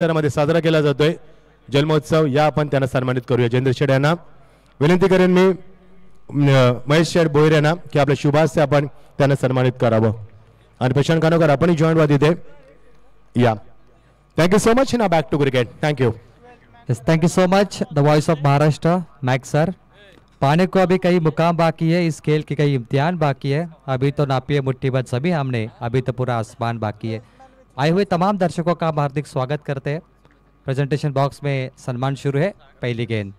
मध्ये साजरा केला जातोय जन्मोत्सव. या आपण त्यांना सन्मानित करूया. जयेंद्र शेठ यांना विनंती करेन मी, महेश शेठ भोईर यांना की आपल्या शुभास्ते आपण त्यांना सन्मानित करावं. आणि प्रशांत कानोकर आपण जॉईन व्हा तिथे या. Thank you so much. ना back to cricket. Thank you. Yes, thank you so much. The voice of Maharashtra, Max sir. पाने को अभी कई मुकाम बाकी है, इस खेल के कई इम्तिहान बाकी है. अभी तो नापिए मुट्ठी भर सभी हमने, अभी तो पूरा आसमान बाकी है. आए हुए तमाम दर्शकों का हम हार्दिक स्वागत करते हैं. प्रेजेंटेशन बॉक्स में सम्मान शुरू है. पहली गेंद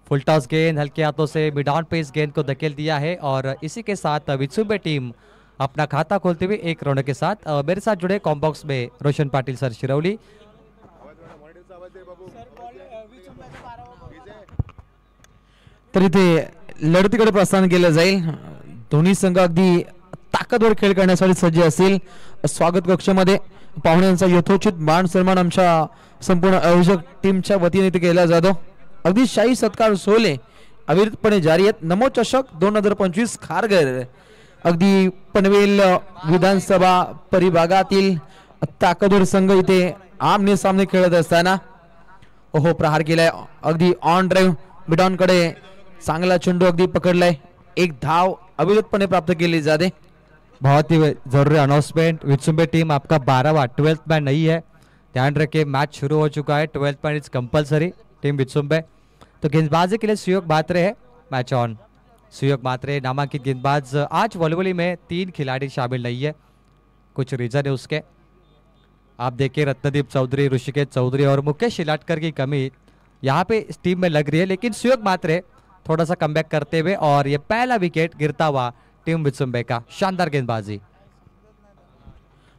फुल टॉस गेंद हल्के हाथों से मिड ऑन पेस गेंद को धकेल दिया है और इसी के साथ वित्सुंबे टीम अपना खाता खोलते हुए एक रन के साथ. मेरे साथ जुड़े कॉम्बॉक्स में रोशन पाटिल सर शिरौली. तर इथे लढतीकडे प्रस्थान केलं जाईल. दोन्ही संघ अगदी ताकदवर खेळ करण्यासाठी सज्ज असतील. स्वागत कक्षामध्ये पाहुण्यांचा यथोचित मान सन्मान आमच्या संपूर्ण आयोजक टीमच्या वतीने इथे केला जातो. अगदी शाही सत्कार सोहळे अविरतपणे जारी आहेत. नमो चषक 2025 खारघर अगदी पनवेल विधानसभा परिभागातील ताकदवर संघ इथे आमने सामने खेळत असताना ओहो प्रहार केलाय. अगदी ऑन ड्राईव्ह मिडॉन कडे चांगला चेंडू अगदी पकडलाय. एक धाव अविरतपणे प्राप्त केली जाते. बहुत ही जरूरी अनाउंसमेंट. वित्सुंबे टीम आपका 12वां 12th मैच नहीं है, ध्यान रखिए. मैच शुरू हो चुका है. 12th match is compulsory. Team वित्सुंबे तो गेंदबाजी के लिए सुयोग मात्रे है. Match on. सुयोग मात्रे नामांकित गेंदबाज. आज वॉलीबॉल में 3 खिलाड़ी शामिल नहीं है. कुछ रीजन है उसके. आप देखिए रत्नदीप चौधरी, ऋषिकेश चौधरी और मुकेश शिलाटकर की कमी यहाँ पे इस टीम में लग रही है. लेकिन सुयोग मात्रे थोड़ा सा कमबैक करते हुए और ये पहला विकेट गिरता हुआ टीम वित्सुंबे का. शानदार गेंदबाजी.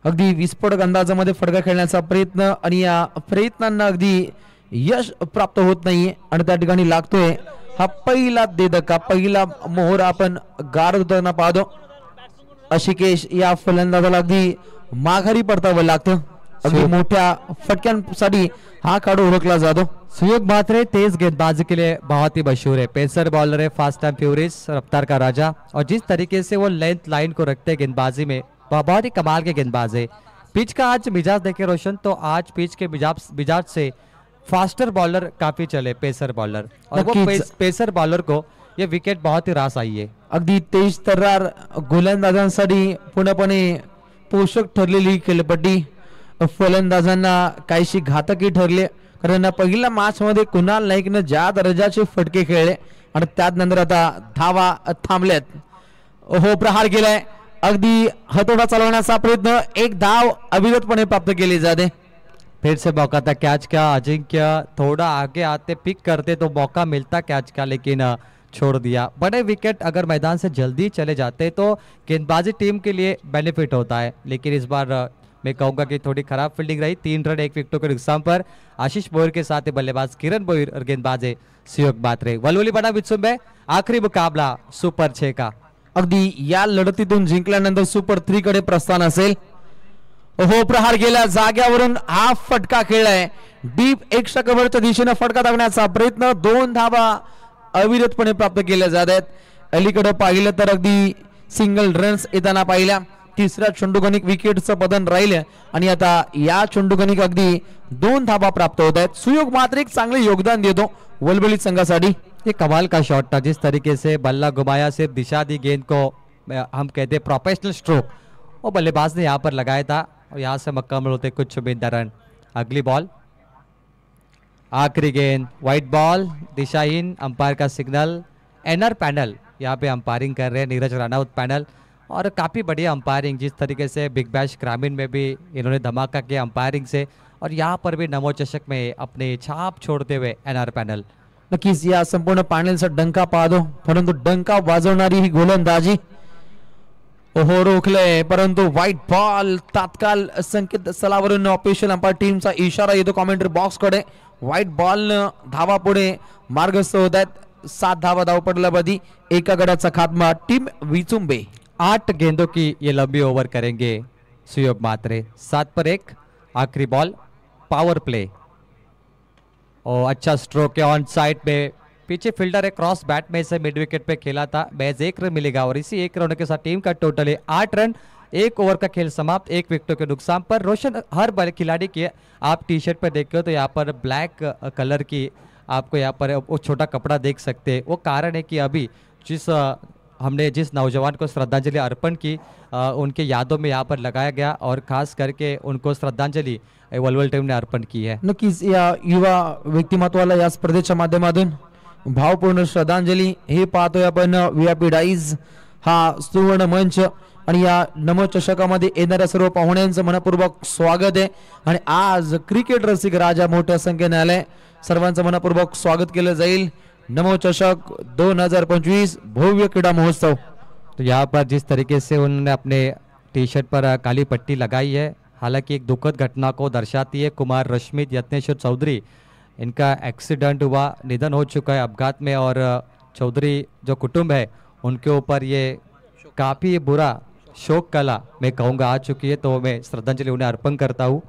अगदी विस्फोटक अंदाजामध्ये फटका खेळण्याचा प्रयत्न आणि या प्रयत्नांना अगदी यश प्राप्त होत नाहीये आणि त्या ठिकाणी लागतोय हा पहिला देदका, पहिला मोहर आपण गार उतरताना पाहतो. अशिकेश या फलंदाजाला अगदी माघारी परतावं लागतं. अगदी मोठ्या फटक्यांसाठी हा खेळाडू ओळखला जातो. सुयोग मात्रे तेज गेंदबाजी के लिए बहुत ही मशहूर है. पेसर बॉलर है, फास्ट एंड फ्यूरियस, रफ्तार का राजा. और जिस तरीके से वो लेंथ लाइन को रखते हैं गेंदबाजी में, बहुत ही कमाल के गेंदबाज है. पिच का आज मिजाज देखे रोशन, तो आज पिच के मिजाज से फास्टर बॉलर काफी चले. पेसर बॉलर और वो पेसर बॉलर को ये विकेट बहुत ही रास आई है. अगदी तेज तर्रार गोलंदाजांसाठी पूर्णपणे पोषक ठरलेली खेळपट्टी. फलंदाजांना काहीशी घातकी ठरले, कारण पहिल्या मॅच मध्ये कुणाल नाईकने ज्या दर्जाचे फटके खेळले आणि त्यानंतर आता धावा थांबल्यात. हो प्रहार केलाय. अगदी हातोडा चालवण्याचा प्रयत्न. एक धाव अविरतपणे प्राप्त केली जाते. फिर से मौका था कैच का. अजिंक्य थोड़ा आगे आते पिक करते तो मौका मिलता कैच का, लेकिन छोड़ दिया. बड़े विकेट अगर मैदान से जल्दी चले जाते तो गेंदबाजी टीम के लिए बेनिफिट होता है. लेकिन इस बार मैं कहूंगा कि थोड़ी खराब फील्डिंग रही. 3 रन 1 विकेटों के नुकसान पर आशीष बोयर के साथ बल्लेबाज किरण बोयर और गेंदबाज सुयोग मात्रे. वलवली बना वित्सुंबे. आखिरी मुकाबला सुपर 6 का. अगदी या लढतीतून जिंकल्यानंतर सुपर 3 कडे प्रस्थान असेल. हो प्रहार केला. जाग्यावरून हा फटका खेळलाय. डीप एक्स्ट्रा कव्हरच्या दिशेने फटका टाकण्याचा प्रयत्न. 2 धावा अविरतपणे प्राप्त केल्या जात आहेत. अलीकडे पाहिलं तर अगदी सिंगल रन्स येताना पाहिल्या. तिसऱ्या चेंडूगणिक विकेटचं पतन राहिलं आणि आता या चेंडूगणिक अगदी 2 धावा प्राप्त होत आहेत. सुयोग मात्र एक चांगले योगदान देतो वलबली संघासाठी. ये कमाल का शॉट था. जिस तरीके से बल्ला घुमाया, सिर्फ दिशा दी गेंद को, हम कहते हैं प्रोफेशनल स्ट्रोक, वो बल्लेबाज ने यहाँ पर लगाया था और यहाँ से मुकम्मल होते कुछ शुभिंदर रन. अगली बॉल, आखिरी गेंद, व्हाइट बॉल, दिशाहीन. अंपायर का सिग्नल. एनआर पैनल यहाँ पे अंपायरिंग कर रहे हैं, नीरज राणावत पैनल. और काफ़ी बढ़िया अंपायरिंग. जिस तरीके से बिग बैश ग्रामीण में भी इन्होंने धमाका किया अंपायरिंग से, और यहाँ पर भी नमो चषक में अपने छाप छोड़ते हुए एनआर पैनल. नक्कीच या संपूर्ण पॅनलचा डंका पाहतो, परंतु डंका वाजवणारी ही गोलंदाजी. ओहो रोखले, परंतु व्हाईट बॉल. तात्काळ संकेत स्थळावरून ऑफिशियल अंपायर टीमचा इशारा येतो कॉमेंट्री बॉक्स कडे. व्हाईट बॉल धावा पुढे मार्गस्थ होत आहेत. 7 धावा धावपटलाबादी. एका गडाचा खात्मा टीम विचुंबे. 8 गेंदों की ये लंबी ओवर करेंगे सुयोग मात्रे. 7 पर 1. आखिरी बॉल, पावर प्ले. और अच्छा स्ट्रोक है ऑन साइड में. पीछे फील्डर है, क्रॉस बैट में से मिड विकेट पे खेला था. महज 1 रन मिलेगा और इसी 1 रन के साथ टीम का टोटल है 8 रन. एक ओवर का खेल समाप्त, 1 विकेटों के नुकसान पर। रोशन, हर बड़े खिलाड़ी के आप टी शर्ट पर देखते हो तो यहाँ पर ब्लैक कलर की आपको यहाँ पर वो छोटा कपड़ा देख सकते हैं। वो कारण है कि अभी हमने जिस नौजवान को श्रद्धांजलि अर्पण की उनके यादों में यहाँ पर लगाया गया और खास करके उनको श्रद्धांजलि वलवल टीम ने अर्पण की है। नक्कीच या युवा व्यक्तिमत्वाला या स्पर्धेच्या माध्यमातून भावपूर्ण श्रद्धांजली हे पाहतोय आपण। VIP डाईज हा सुवर्ण मंच आणि या नमो चषकामध्ये येणाऱ्या सर्व पाहुण्यांचं मनपूर्वक स्वागत आहे आणि आज क्रिकेट रसिक राजा मोठ्या संख्येने आले, सर्वांचं मनपूर्वक स्वागत केलं जाईल। नमो चषक 2025 भव्य क्रीडा महोत्सव। तो यहाँ पर जिस तरीके से उन्होंने अपने टी शर्ट पर काली पट्टी लगाई है, हालांकि एक दुखद घटना को दर्शाती है। कुमार रश्मित यत्नेश्वर चौधरी, इनका एक्सीडेंट हुआ, निधन हो चुका है अपघात में और चौधरी जो कुटुंब है उनके ऊपर ये काफ़ी बुरा शोक कला मैं कहूँगा आ चुकी है, तो मैं श्रद्धांजलि उन्हें अर्पण करता हूँ।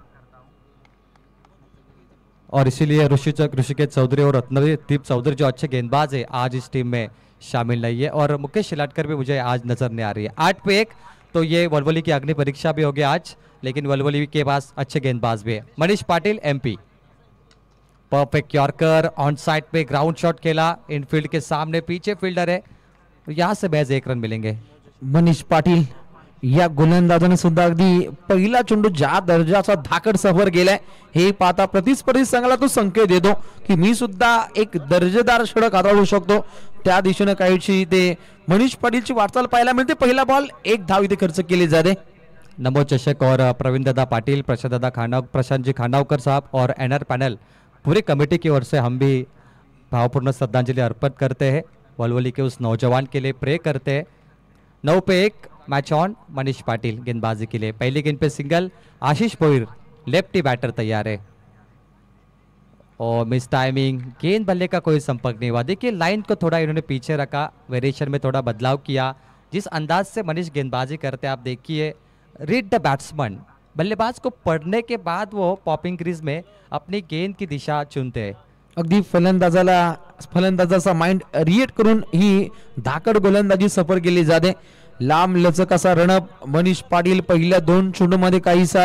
और इसीलिए ऋषिकेश चौधरी और रत्नदीप चौधरी जो अच्छे गेंदबाज है आज इस टीम में शामिल नहीं है और मुकेश शिलाटकर भी मुझे आज नजर नहीं आ रही है। 8 पे 1 तो ये वलवली की अग्नि परीक्षा भी हो गया आज, लेकिन वलवली के पास अच्छे गेंदबाज भी है। Manish Patil MP, perfect yorker, on side पे ग्राउंड शॉट खेला, इनफील्ड के सामने, पीछे फील्डर है, यहाँ से महज 1 रन मिलेंगे। मनीष पाटील या गोलंदाजाने सुद्धा अगदी पहिला चेंडू ज्या दर्जाचा धाकड सफर गेलाय हे पाहता प्रतिस्पर्धी संघाला तो संकेत देतो की मी सुद्धा एक दर्जेदार षटक हाताळू शकतो। त्या दिशेने काहीशी ते मनीष पाटीलची वाटचाल पाहायला मिळते। पहिला बॉल 1 धाव इथे खर्च केली जाते। नमो चषक और प्रवीण दादा पाटिल, प्रशांत जी खानावकर साहब और एनआर पैनल पूरी कमेटी की ओर से हम भी भावपूर्ण श्रद्धांजलि अर्पित करते हैं। वलवली के उस नौजवान के लिए प्रे करते हैं। 9 पे 1 मैच ऑन, मनीष पाटिल गेंदबाजी के लिए। पहली गेंद पे सिंगल, आशीष भोईर लेफ्टी बैटर तैयार है और मिस टाइमिंग, गेंद बल्ले का कोई संपर्क नहीं हुआ। देखिए लाइन को थोड़ा इन्होंने पीछे रखा, वेरिएशन में थोड़ा बदलाव किया। जिस अंदाज से मनीष गेंदबाजी करते हैं आप देखिए, रीड द बैट्समैन, बल्लेबाज को पढ़ने के बाद वो पॉपिंग क्रीज में अपनी गेंद की दिशा चुनते हैं। अगदी फलंदाजाचा माइंड रिएक्ट करून ही धाकड गोलंदाजी सफर केली जाते। लांब लचक असा रणअप मनीष पाटील पहिल्या 2 चेंडूमध्ये काहीसा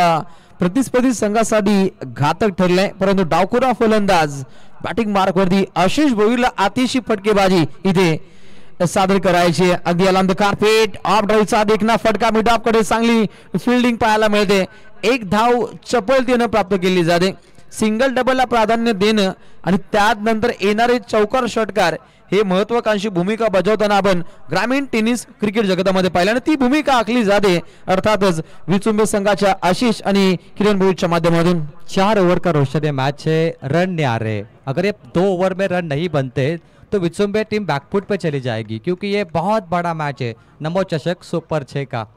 प्रतिस्पर्धी संघासाठी घातक ठरलाय, परंतु डावखुरा फलंदाज बॅटिंग मार्कवरती आशिष भोईरला अतिशय फटकेबाजी इथे सादर करायची। अगदी अलाम द कार्पेट ऑफ ड्राईव्हचा देखना फटका मिडऑफकडे चांगली फिल्डिंग पाहायला मिळते। 1 धाव चपलतेने प्राप्त केली जाते। सिंगल डबलला प्राधान्य देणं आणि त्यानंतर येणारे चौकार षटकार हे महत्वाकांक्षी भूमिका बजावताना आपण ग्रामीण टेनिस क्रिकेट जगतामध्ये पाहिलं आणि ती भूमिका आखली जाते अर्थातच विचुंबे संघाच्या आशिष आणि किरण भोईरच्या माध्यमातून। 4 ओवर का रोशन ये मैच है, रन नहीं आ रहे। अगर ये 2 ओवर में रन नहीं बनते तो विचुंबे टीम बैकफुट पे चली जाएगी, क्योंकि ये बहुत बड़ा मैच है नमो चषक सुपर 6 का।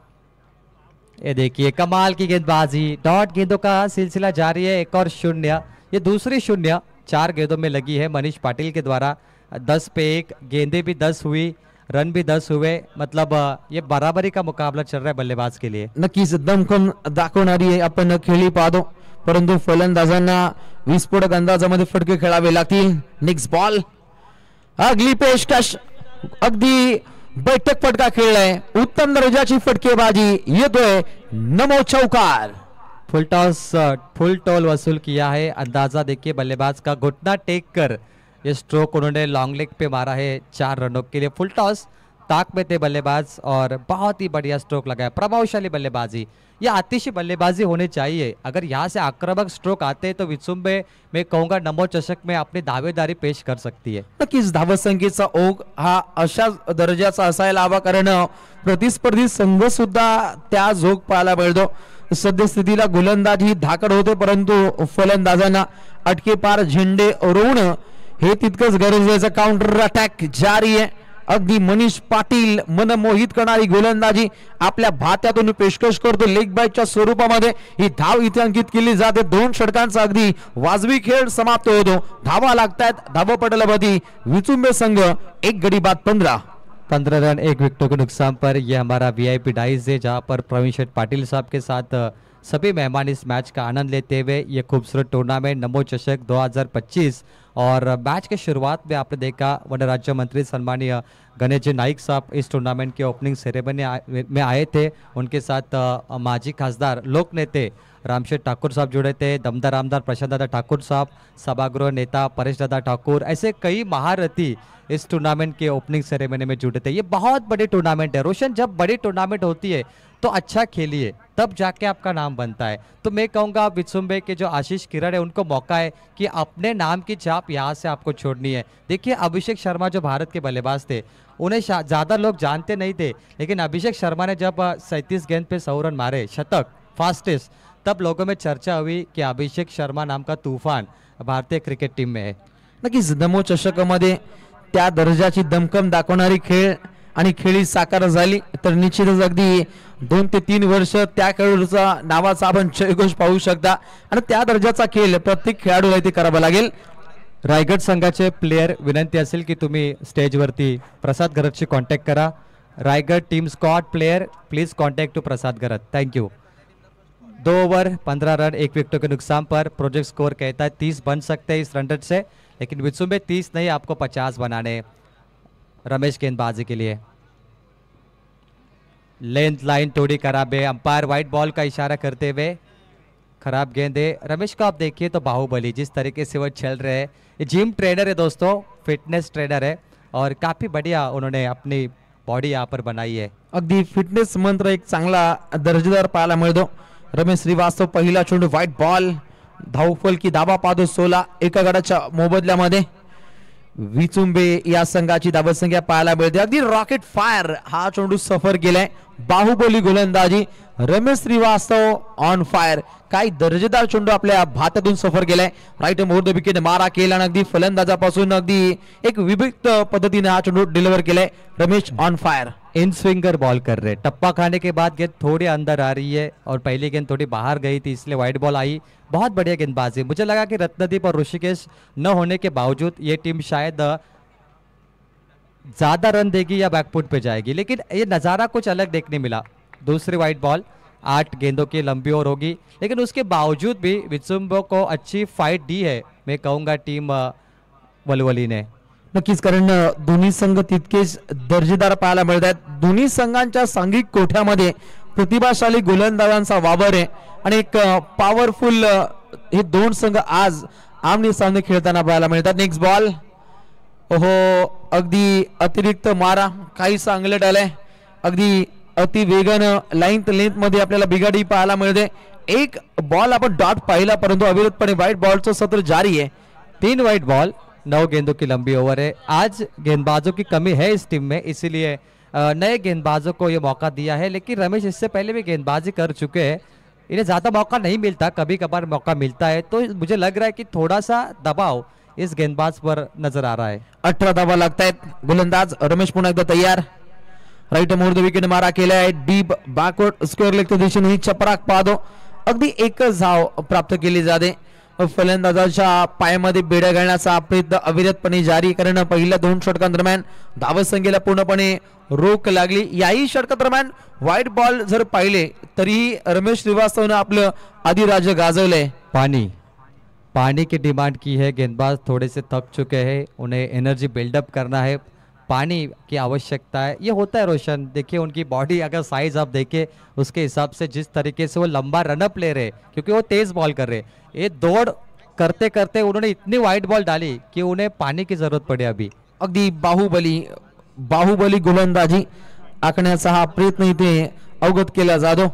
ये देखिए कमाल की गेंदबाजी, डॉट गेंदों का सिलसिला जारी है। 1 और 0, ये दूसरी 0 4 गेंदों में लगी है मनीष पाटिल के द्वारा। 10 पे 1, गेंदे भी 10 हुई, रन भी 10 हुए, मतलब ये बराबरी का मुकाबला चल रहा है बल्लेबाज के लिए। नक्कीच दमखम दाखवणारी आपण खेळी पाहतो, परंतु फलंदाजांना विस्फोटक अंदाजामध्ये फटके खेळावे लागतील। नेक्स्ट बॉल, अगली पेशकश, अगदी बैठक फटका खेळलाय, उत्तम दर्जाची फटकेबाजी, येतोय नमो चौकार। फुल टॉल वसूल किया है। अंदाजा देखिए बल्लेबाज का, घुटना टेक कर ये स्ट्रोक उन्होंने लॉन्ग लेग पे मारा है 4 रनों के लिए। फुल टॉस, ताक में थे बल्लेबाज और बहुत ही बढ़िया स्ट्रोक लगाया। प्रभावशाली बल्लेबाजी, ये आतिशी बल्लेबाजी होनी चाहिए। अगर यहाँ से आक्रामक स्ट्रोक आते तो विचुंबे मैं कहूँगा नमो चषक में अपनी दावेदारी पेश कर सकती है। नक्कीच धावत संख्येचा ओघ हा अशा दर्जाचा असायला हवा, कारण प्रतिस्पर्धी संघ सुद्धा त्या जोग पाहायला मिळतो। सद्यस्थितीला गोलंदाजी धाकड होते, परंतु फलंदाजांना अटके पार झेंडे रोवणं हे तितकंच गरजेचं। काउंटर अटॅक जारी आहे। अगदी मनीष पाटील मनमोहित करणारी गोलंदाजी आपल्या भात्यातून पेशकश करतो। लेग बाईटच्या स्वरूपामध्ये ही धाव इथे अंकित केली जाते। 2 षटकांचा अगदी वाजवी खेळ समाप्त होतो। धावा लागतात धावपटलावरती विचुंबे संघ 1 गडी बाद 15 रन 1 विकेटों के नुकसान पर। यह हमारा VIP डाइज है, जहां पर प्रवीण शेठ पाटिल साहब के साथ सभी मेहमान इस मैच का आनंद लेते हुए ये खूबसूरत टूर्नामेंट नमो चषक 2025 और मैच के शुरुआत में आपने देखा वन राज्य मंत्री सम्मानीय गणेश जी नाइक साहब इस टूर्नामेंट के ओपनिंग सेरेमनी में आए थे। उनके साथ माजी खासदार लोक नेते रामशेठ ठाकुर साहब जुड़े थे, दमदार आमदार प्रशांत दादा ठाकुर साहब, सभागृह नेता परेश दादा ठाकुर, ऐसे कई महारथी इस टूर्नामेंट के ओपनिंग सेरेमनी में जुड़े थे। ये बहुत बड़ी टूर्नामेंट है रोशन, जब बड़ी टूर्नामेंट होती है तो अच्छा खेलिए तब जाके आपका नाम बनता है। तो मैं कहूँगा वित्सुम्बे के जो आशीष किरण है उनको मौका है कि अपने नाम की छाप यहाँ से आपको छोड़नी है। देखिए अभिषेक शर्मा जो भारत के बल्लेबाज थे उन्हें ज़्यादा लोग जानते नहीं थे, लेकिन अभिषेक शर्मा ने जब 37 गेंद पे 100 रन मारे, शतक फास्टेस्ट, तब लोगों में चर्चा हुई कि अभिषेक शर्मा नाम का तूफान भारतीय क्रिकेट टीम में है। नक्कीच नमो चषकामध्ये त्या दर्जाची दमकम दाखवणारी खेळ आणि खेळी साकार झाली तर निश्चितच अगदी 2 ते 3 वर्ष त्या खेळाडूचा नावाचा आपण जयघोष पाहू शकता आणि त्या दर्जाचा खेळ प्रत्येक खेळाडूला इथे करावा लागेल। रायगड संघाचे प्लेयर विनंती असेल की तुम्ही स्टेजवरती प्रसाद गरजशी कॉन्टॅक्ट करा। Raigad team squad player please contact to Prasad Garaj, thank you. 2 over 15 run 1 विकेटों के नुकसान पर प्रोजेक्ट स्कोर कहता है 30 बन सकते हैं इस रन रेट से, लेकिन वित्सुम्बे 30 नहीं आपको 50 बनाने। रमेश गेंदबाजी के लिए लेंथ लाइन थोड़ी खराब है, अंपायर वाइट बॉल का इशारा करते हुए खराब गेंद है। रमेश को आप देखिए तो बाहुबली जिस तरीके से वो चल रहे हैं, ये जिम ट्रेनर है दोस्तों, फिटनेस ट्रेनर है और काफ़ी बढ़िया उन्होंने अपनी बॉडी यहाँ पर बनाई है। अगदी फिटनेस मंत्र एक चांगला दर्जेदार पाहायला मिळतो। रमेश श्रीवास्तव पहिला चेंडू व्हाईट बॉल, धावफलकी धाबा पाहतो 16 एका गडाच्या मोबदल्यामध्ये। विचुंबे या संघाची धावसंख्या पाहायला मिळते। अगदी रॉकेट फायर हा चेंडू सफर केलाय, बाहुबली गोलंदाजी, रमेश श्रीवास्तव ऑन फायर, काय दर्जेदार चेंडू आपल्या भातातून सफर केलाय। राईट मोर द विकेट मारा केला आणि अगदी फलंदाजापासून अगदी एक विभिक्त पद्धतीने हा चेंडू डिलीवर केलाय। Ramesh on fire, in swinger ball कर रहे, टप्पा खाने के बाद गेंद थोड़ी अंदर आ रही है और पहली गेंद थोड़ी बाहर गई थी इसलिए वाइड बॉल आई। बहुत बढ़िया गेंदबाजी, मुझे लगा कि रत्नदीप और ऋषिकेश न होने के बावजूद ये टीम शायद ज्यादा रन देगी या बैकफुट पे जाएगी, लेकिन ये नज़ारा कुछ अलग देखने मिला। दूसरी वाइड बॉल 8 गेंदों की लंबी ओवर होगी, लेकिन उसके बावजूद भी वित्सुम्बे को अच्छी फाइट दी है मैं कहूँगा टीम वलवली ने। नक्कीच, कारण दोन्ही संघ तितकेच दर्जेदार पाहायला मिळतात। दोन्ही संघांच्या सांघिक कोठ्यामध्ये प्रतिभाशाली गोलंदाजांचा वावर आहे आणि एक पॉवरफुल हे दोन संघ आज आमने सामने खेळताना पाहायला मिळतात। नेक्स्ट बॉल, ओहो अगदी अतिरिक्त मारा, काही चांगले डाले, अगदी अति वेगानं लेंथ मध्ये आपल्याला बिघाडी पाहायला मिळते। एक बॉल आपण डॉट पाहिला परंतु अविरतपणे व्हाईट बॉलचं सत्र जारी है। 3 व्हाइट बॉल 9 गेंदों की लंबी ओवर है। आज गेंदबाजों की कमी है इस टीम में, इसीलिए नए गेंदबाजों को ये मौका दिया है, लेकिन रमेश इससे पहले भी गेंदबाजी कर चुके हैं, इन्हें ज़्यादा मौका नहीं मिलता, कभी कभार मौका मिलता है, तो मुझे लग रहा है कि थोड़ा सा दबाव इस गेंदबाज पर नजर आ रहा है। 18 धावा लागतायत। गोलंदाज रमेश पुन्हा एकदा तयार, राईट मोर द विकेट मारा केलाय, डीप बॅकवर्ड स्क्वेअर लेगच्या दिशेने ही चपराक पाहतो, अगदी एकच धाव प्राप्त केली जाते। फलंदाजाच्या पायामध्ये बेड्या घालण्याचा प्रयत्न अविरतपणे जारी, कारण पहिल्या 2 षटकांदरम्यान धावसंख्येला पूर्णपणे रोक लागली। याही षटकादरम्यान व्हाईट बॉल जर पाहिले तरी रमेश श्रीवास्तवने आपलं अधिराज्य गाजवलंय। पानी की डिमांड की है, गेंदबाज थोड़े से थक चुके हैं, उन्हें एनर्जी बिल्डअप करना है, पानी की आवश्यकता है। ये होता है रोशन, देखिए उनकी बॉडी अगर साइज आप देखें उसके हिसाब से जिस तरीके से वो लंबा रनअप ले रहे, क्योंकि वो तेज बॉल कर रहे, ये दौड़ करते करते उन्होंने इतनी वाइड बॉल डाली कि उन्हें पानी की जरूरत पड़ी। अभी अगदी बाहुबली गोलंदाजी आखण्याचा हा प्रयत्न इथे अवगत केला जातो।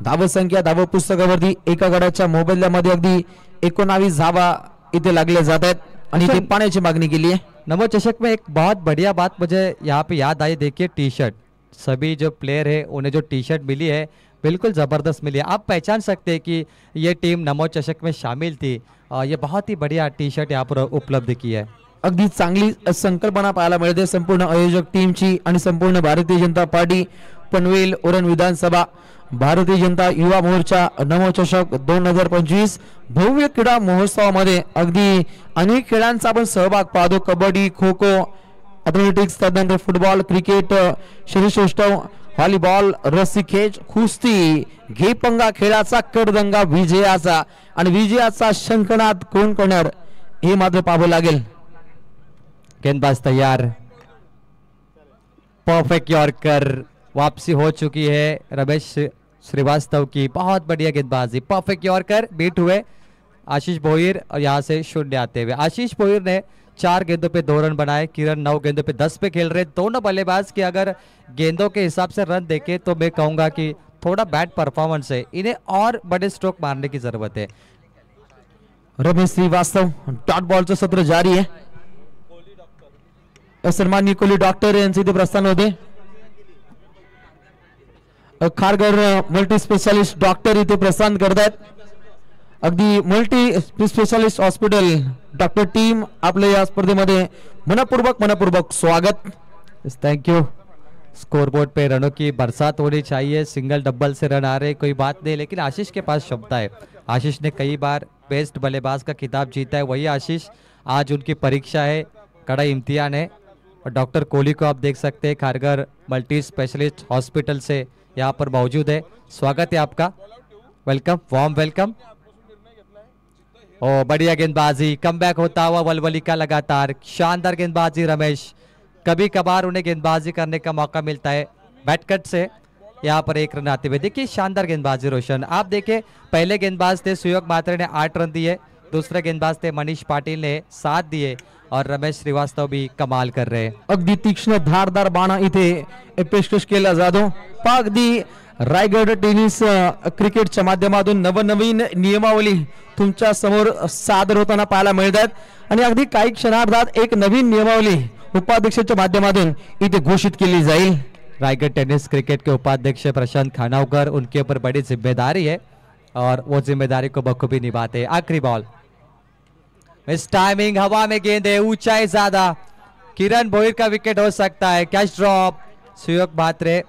धावसंख्या धाव पुस्तकावरती एका गडाच्या मोबदल्यामध्ये अगदी 19 धावा इथे लागले जात आहेत आणि इथे पाण्याची मागणी केली है। नमो चषक में एक बहुत बढ़िया बात मुझे यहाँ पे याद आई, देखिए टी शर्ट, सभी जो प्लेयर है उन्हें जो टी शर्ट मिली है बिल्कुल ज़बरदस्त मिली है। आप पहचान सकते हैं कि ये टीम नमो चषक में शामिल थी, ये बहुत ही बढ़िया टी शर्ट यहाँ पर उपलब्ध की है। अगदी चांगली संकल्पना पाहायला मिळते संपूर्ण आयोजक टीमची आणि संपूर्ण भारतीय जनता पार्टी, पनवेल उरण विधानसभा, भारतीय जनता युवा मोर्चा नमो चषक 2025 भव्य क्रीडा महोत्सवामध्ये अगदी अनेक खेळांचा आपण सहभाग पाहतो। कबड्डी, खो खो, ॲथलेटिक्स, त्यानंतर फुटबॉल, क्रिकेट, शरीरसौष्ठव, व्हॉलीबॉल, रस्सीखेच, कुस्ती, घेपंगा खेळाचा कडदंगा विजयाचा आणि विजयाचा शंखनाद कोण करणार हे मात्र पाहावं लागेल. गेंदबाज तैयार, परफेक्ट यॉर्कर, वापसी हो चुकी है रमेश श्रीवास्तव की. बहुत बढ़िया गेंदबाजी, परफेक्ट यॉर्कर, बीट हुए आशीष भोईर और यहाँ से शून्य आते हुए. आशीष भोईर ने 4 गेंदों पे 2 रन बनाए, किरण 9 गेंदों पे 10 पे खेल रहे. दोनों बल्लेबाज की अगर गेंदों के हिसाब से रन देखे तो मैं कहूंगा कि थोड़ा बैड परफॉर्मेंस है, इन्हें और बड़े स्ट्रोक मारने की जरूरत है. रमेश श्रीवास्तव, डॉट बॉलचं सत्र जारी आहे. सन्माननीय कोहली डॉक्टर यांचे इथे प्रस्थान होते. खारघर मल्टी स्पेशालिस्ट डॉक्टर इथे प्रस्थान करतायत. अगदी multi specialist hospital doctor team आपल्या या स्पर्धेमध्ये मनपूर्वक स्वागत. Thank you. स्कोरबोर्ड पे रनों की बरसात होनी चाहिए, सिंगल डबल से रन आ रहे कोई बात नहीं, लेकिन आशीष के पास क्षमता है. आशीष ने कई बार बेस्ट बल्लेबाज का खिताब जीता है. वही आशीष, आज उनकी परीक्षा है, कड़ा इम्तिहान है. और डॉक्टर कोहली को आप देख सकते हैं खारघर मल्टी स्पेशलिस्ट हॉस्पिटल से यहाँ पर मौजूद है. स्वागत है आपका, वेलकम, वार्म वेलकम. ओ बढ़िया गेंदबाजी, कमबैक होता हुआ वलवली का लगातार. शानदार गेंदबाजी रमेश, कभी कभार उन्हें गेंदबाजी करने का मौका मिलता है. बैट कट से यहाँ पर 1 रन आते हुए. देखिए शानदार गेंदबाजी रोशन. आप देखिए पहले गेंदबाज थे सुयोग मात्रे ने 8 रन दिए, दूसरे गेंदबाज थे मनीष पाटिल ने 7 दिए और रमेश श्रीवास्तव भी कमाल कर रहे हैं. अगदी तीक्ष्ण धारदार बाणा इथे पेशकश केला जातो. अगदी रायगड टेनिस क्रिकेटच्या माध्यमातून नवनवीन नियमावली तुमच्या समोर सादर होताना पाहायला मिळतात आणि अगदी काही क्षणार्धात एक नवीन नियमावली उपाध्यक्षाच्या माध्यमातून इथे घोषित केली जाईल. रायगढ़ टेनिस क्रिकेट के उपाध्यक्ष प्रशांत खानावकर, उनके ऊपर बड़ी जिम्मेदारी है और वो जिम्मेदारी को बखूबी निभाते हैं. आखिरी बॉल, इस टाइमिंग, हवा में गेंद है, ऊंचाई ज्यादा, किरण भोईर का विकेट हो सकता है. कैच ड्रॉप, सुयोग मात्रे,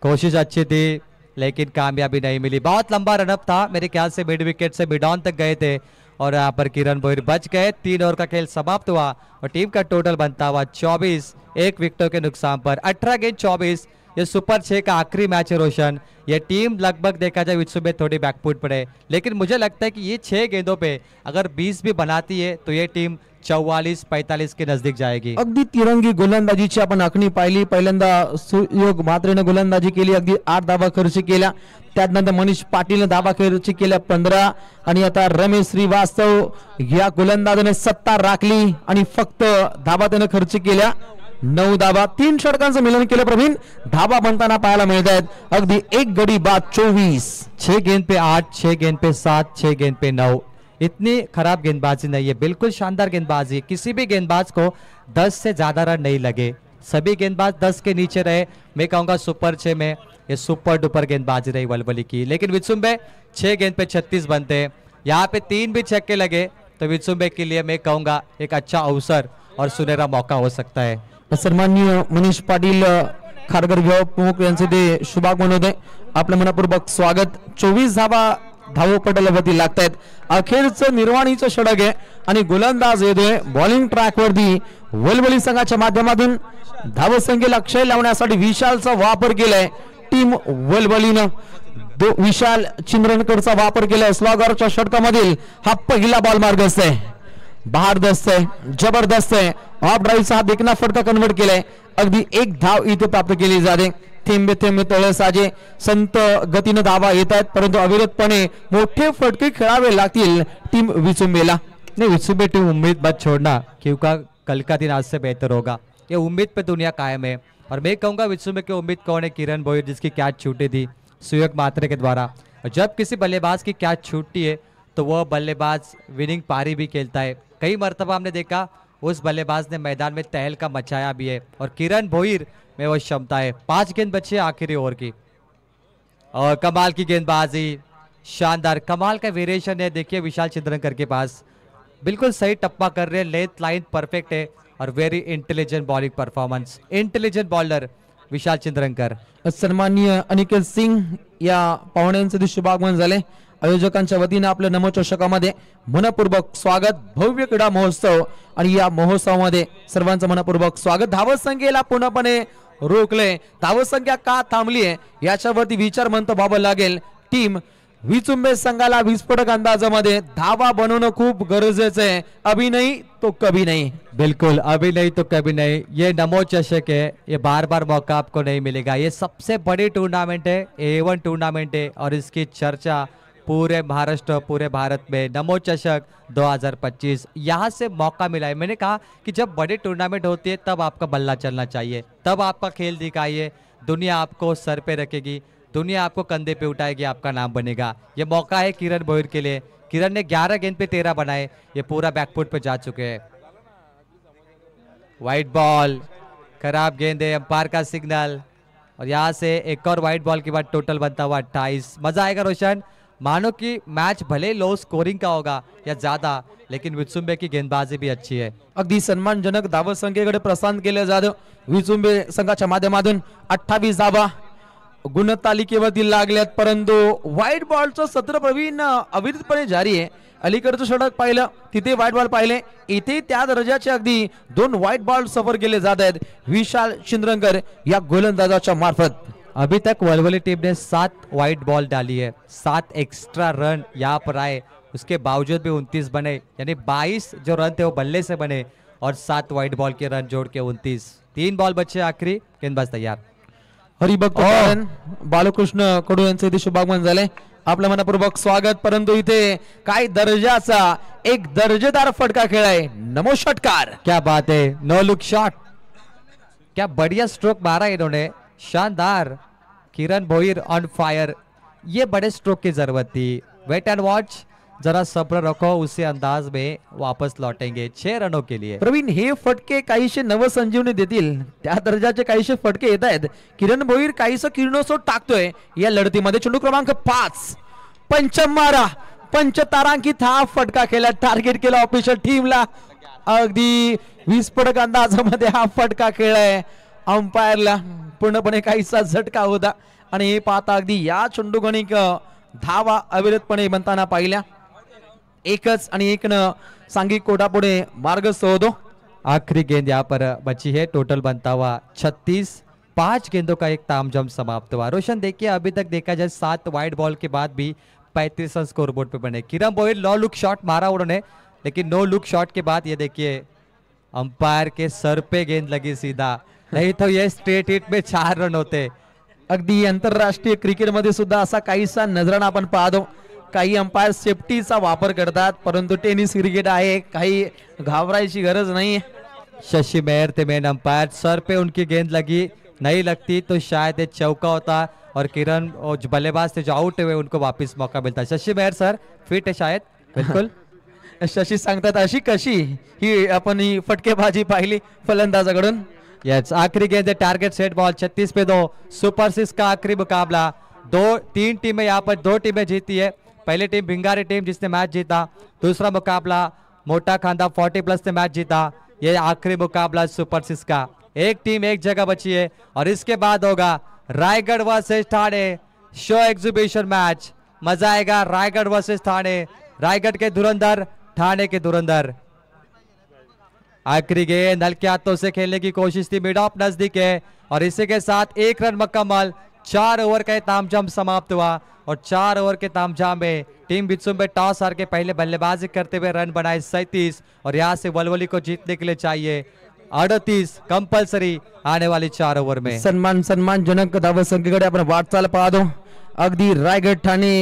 कोशिश अच्छी थी लेकिन कामयाबी नहीं मिली. बहुत लंबा रनअप था, मेरे ख्याल से मिड विकेट से मिड ऑन तक गए थे और यहाँ पर किरण भोईर बच गए. 3 ओवर का खेल समाप्त हुआ और टीम का टोटल बनता हुआ 24, 1 विकेटों के नुकसान पर 18 गेंद 24. ये सुपर 6 का आखिरी मैच है रोशन. ये टीम लगभग देखा जाए विश्व में थोड़ी बैकफुट पड़े, लेकिन मुझे लगता है कि ये 6 गेंदों पे अगर 20 भी बनाती है तो ये टीम 44-45 के नजदीक जाएगी. अगदी तिरंगी गोलंदाजीची आपण आखणी पाहिली. पहिल्यांदा सुयोग मात्रेने गोलंदाजी केली, अगदी 8 धावा खर्च केल्या. त्यानंतर मनीष पाटीलने धावा खर्च केल्या 15 आणि आता रमेश श्रीवास्तव या गोलंदाजाने 70 राखली आणि फक्त धावा त्याने खर्च केल्या 9 धावा. 3 षटकांचं मिलन केलं प्रवीण, धावा बनताना पाहायला मिळत आहेत. अगदी 1 गडी बाद 24. 6 गेंद पे 8, 6 गेंद पे 7, 6 गेंद पे 9. इतनी खराब गेंदबाजी नहीं है, बिल्कुल शानदार गेंदबाजी. किसी भी गेंदबाज को 10 से ज्यादा रन नहीं लगे, सभी गेंदबाज 10 के नीचे रहे. मैं कहूंगा सुपर 6 में ये सुपर डुपर गेंदबाजी रही वलवली की. लेकिन विचुम्बे 6 गेंद पे 36 बनते, यहाँ पे 3 भी छक्के लगे तो विचुम्बे के लिए मैं कहूंगा एक अच्छा अवसर और सुनहरा मौका हो सकता है. सन्माननीय मनीष पाटील खारघर विभाग प्रमुख यांचे ते शुभागमन होते. आपलं मनपूर्वक स्वागत. 24 धावा धावपटलावरती लागतायत. अखेरचं निर्वाणीचं षटक आहे आणि गोलंदाज येतोय बॉलिंग ट्रॅक वरती. वलवली संघाच्या माध्यमातून धावसंख्येला क्षय लावण्यासाठी विशालचा वापर केलाय टीम वलवलीनं. विशाल चिंद्रनकडचा वापर केलाय. स्वागरच्या षटकामधील हा पहिला बॉल मार्गस्थ आहे, बहारदस्त आहे, जबरदस्त आहे. ऑफ ड्राईव्हचा हा देखना फटका कन्वर्ट केलाय. अगदी 1 धाव इथे प्राप्त केली जाते. थेंबे थेंबे तळे साजे, संत गतीने धावा येत आहेत, परंतु अविरतपणे मोठे फटके खेळावे लागतील टीम विचुंबेला. नहीं, विचुंबे टीम उम्मीद मत छोड़ना क्योंकि कल का दिन आज से बेहतर होगा. ये उम्मीद पे दुनिया कायम है और मैं कहूंगा विचुंबे की उम्मीद कौन है? किरण भोईर, जिसकी कैच छूटी थी सुयोग मात्रे के द्वारा. और जब किसी बल्लेबाज की कैच छूटती है तो वह बल्लेबाज विनिंग पारी भी खेलता है. कई मरतबा हमने देखा उस बल्लेबाज ने मैदान में तहलका मचाया भी है और किरण भोईर में वो क्षमता है. 5 गेंद बची है आखिरी ओवर की और कमाल की गेंदबाजी, शानदार, कमाल का वेरिएशन है. देखिए विशाल चिंद्रनकर के पास बिल्कुल सही टप्पा कर रहे हैं, लेंथ लाइन परफेक्ट है और very intelligent bowling performance. Intelligent bowler Vishal Chindrankar. सन्माननीय अनिकेत सिंग या पाहुण्यांचे शुभागमन झाले. आयोजकांच्या वतीने आपल्या नमोचषकामध्ये मनपूर्वक स्वागत. भव्य क्रीडा महोत्सव आणि या महोत्सवामध्ये सर्वांचं मनपूर्वक स्वागत. धावसंख्येला पूर्णपणे रोखले, धावसंख्या का थांबली आहे याच्यावरती विचार मंत व्हावं लागेल. टीम विचुंबे संघाला विस्फोटक अंदाजामध्ये धावा बनवणं खूप गरजेचं है. अभी नहीं तो कभी नहीं. बिल्कुल, अभी नहीं तो कभी नहीं. ये नमो चषक है, ये बार बार मौका आपको नहीं मिलेगा. ये सबसे बड़ी टूर्नामेंट है, A1 टूर्नामेंट है और इसकी चर्चा पूरे महाराष्ट्र, पूरे भारत में. नमो चषक 2025 यहाँ से मौका मिला है. मैंने कहा कि जब बड़ी टूर्नामेंट होती है तब आपका बल्ला चलना चाहिए, तब आपका खेल दिखाइए. दुनिया आपको सर पे रखेगी, दुनिया आपको कंधे पे उठाएगी, आपका नाम बनेगा. ये मौका है किरण भोईर के लिए. किरण ने 11 गेंद पे 13 बनाए, ये पूरा बैकफुट पे जा चुके हैं. वाइट बॉल, खराब गेंद है, अंपायर का सिग्नल और यहाँ से एक और वाइट बॉल के बाद टोटल बनता हुआ 28. मजा आएगा रोशन. मानो कि मैच भले लो स्कोरिंग का होगा या ज्यादा, लेकिन विचुंबे की गेंदबाजी भी अच्छी है. अगदी सन्मानजनक धावा संख्येकडे प्रस्थान केलं जातं. विचुंबे संघाच्या माध्यमातून 28 धावा गुणतालिकेवरती लागल्यात, परंतु व्हाईट बॉलचं सत्र प्रवीण अविरतपणे जारी आहे. अलीकडचं षटक पाहिलं, तिथे व्हाईट बॉल पाहिले, इथे त्या दर्जाचे अगदी 2 व्हाईट बॉल सफर केले जात आहेत विशाल शिंद्रंकर या गोलंदाजाच्या मार्फत. अभी तक वलवली टीम ने 7 व्हाइट बॉल डाली है, 7 एक्स्ट्रा रन यहाँ पर आए, उसके बावजूद भी 29 बने, यानी 22 जो रन थे वो बल्ले से बने और 7 व्हाइट बॉल के रन जोड़ के 29. 3 बॉल बचे आखिरी, गेंदबाज तैयार. हरिभक्त पालन बालकृष्ण कडू यांचे इथे शुभागमन झाले. आपलं मनपूर्वक स्वागत. परंतु इथे काय दर्जाचा एक दर्जेदार फटका खेळ आहे. नमो षटकार. क्या बात है, नो लुक शॉट, क्या बढ़िया स्ट्रोक मारा इन्होंने, शानदार. किरण भोईर ऑन फायर. ये बड़े स्ट्रोक की जरूरत थी. वेट एंड वॉच, जरा सब्र रखो, उसी अंदाज में वापस लौटेंगे 6 रनों के लिए. प्रवीण, हे फटके काहीशे नवसंजीवनी देतील, त्या दर्जाचे काहीशे फटके येत आहेत. किरण भोईर काहीसं किरणोत्सव टाकतोय या लढतीमध्ये. चेंडू क्रमांक 5, पंचम मारा, पंचतारांकित हा फटका केला, टार्गेट केला ऑफिशियल टीमला. अगदी विस्फोटक अंदाजामध्ये हा फटका खेळलाय. अंपायरला पूर्णपणे काहीसा झटका होता आणि हे पाहता अगदी या चेंडूगणिक धावा अविरतपणे बनताना पाहिल्या. एकच आणि एक न सांघिक कोटापुढे मार्गस्थ होतो. आखिरी गेंद यहाँ पर बची है, टोटल बनता हुआ 36. 5 गेंदों का एक तामझाम समाप्त हुआ. रोशन देखिए, अभी तक देखा जाए 7 वाइड बॉल के बाद भी 35 रन स्कोर बोर्ड पे बने. किरण भोईर नो लुक शॉट मारा उन्होंने, लेकिन नो लुक शॉट के बाद ये देखिए अंपायर के सर पे गेंद लगी सीधा, नहीं तो ये स्ट्रेट हिट में 4 रन होते. अगदी आंतरराष्ट्रीय क्रिकेटमध्ये सुद्धा असा काहीसा नजराणा आपण पाहतो. काही अंपायर सेफ्टीचा वापर करतात, परंतु टेनिस क्रिकेट आहे, काही घाबरायची गरज नाही. शशि मेहर थे मेन अंपायर. सर पे उनकी गेंद लगी, नहीं लगती तो शायद ये चौका होता और किरण और जो बल्लेबाज थे जो आउट हुए उनको वापस मौका मिलता. शशि मेहर सर फिट है शायद. बिल्कुल. शशि सांगतात अशी कशी ही आपण ही फटकेबाजी पाहिली फलंदाजाकडून. यस, आखिरी गेंद है, टारगेट सेट बॉल. 36 पे 2, सुपर 6 का आखिरी मुकाबला. 3 टीमें यहाँ पर 2 टीमें जीती है. पहली टीम भिंगारी टीम जिसने मैच जीता, दूसरा मुकाबला मोटा खांदा 40+ ने मैच जीता. ये आखिरी मुकाबला सुपर 6 का. एक टीम एक जगह बची है और इसके बाद होगा Raigarh versus Thane show exhibition match. मजा आएगा. रायगढ़ वर्सेस ठाणे, रायगढ़ के धुरंधर, ठाणे के धुरंधर. आखिरी गेंद हल्के हाथों से खेलने की कोशिश थी, मिड ऑफ नजदीक है और इसी के साथ 1 रन मुकम्मल. 4 ओवर का तामझाम समाप्त हुआ और 4 ओवर के तामझाम में टीम विचुंबे टॉस हार के पहले बल्लेबाजी करते हुए रन बनाए 37 और यहां से वलवली को जीतने के लिए चाहिए 38 कंपल्सरी आने वाली 4 ओवर में. सन्मानजनक धावा संख्येकडे आपण वाटचाल पाहतो. अगदी रायगड ठाणे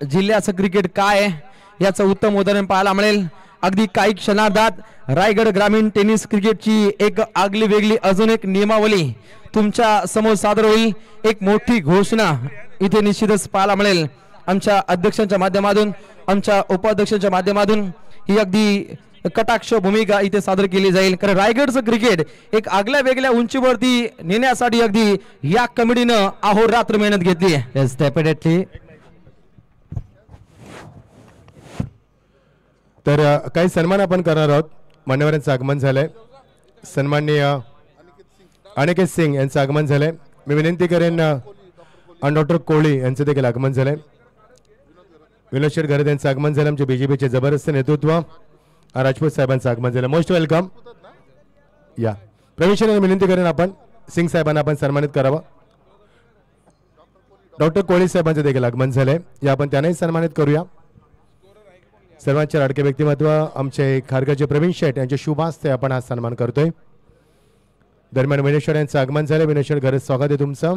जिल्ह्याचं क्रिकेट काय आहे याचं उत्तम उदाहरण पाहायला मिळेल. अगदी काही क्षणार्धात रायगड ग्रामीण टेनिस क्रिकेटची एक आगली वेगळी अजून एक नियमावली तुमच्या समोर सादर होईल. एक मोठी घोषणा इथे निश्चितच पाहायला मिळेल. आमच्या अध्यक्षांच्या माध्यमातून, आमच्या उपाध्यक्षांच्या माध्यमातून ही अगदी कटाक्ष भूमिका इथे सादर केली जाईल. कारण रायगडचं क्रिकेट एक आगल्या वेगळ्या उंचीवरती नेण्यासाठी अगदी या कमिटीनं अहोरात्र मेहनत घेतली आहे. Yes, definitely. तर काही सन्मान आपण करणार आहोत. मान्यवरांचं आगमन झालंय. सन्माननीय अनिकेत सिंग यांचं आगमन झालंय. मी विनंती करेन डॉक्टर कोळी यांचं देखील आगमन झालंय. विनोद शेठ घरत यांचं आगमन झालं. आमचे बीजेपीचे जबरदस्त नेतृत्व राजपूत साहेबांचं आगमन झालं. Most welcome. या प्रवेशाने विनंती करेन आपण सिंग साहेबांना आपण सन्मानित करावं. डॉक्टर कोळी साहेबांचं देखील आगमन झालंय, या आपण त्यांनाही सन्मानित करूया. सर्वांचे लाडके व्यक्तिमत्व आमचे खारगाचे प्रवीण शेठ यांचे शुभ हस्ते आपण हा सन्मान करतोय. दरम्यान विनेश्वर यांचं आगमन झालं. विनेश्वर घरच स्वागत आहे तुमचं.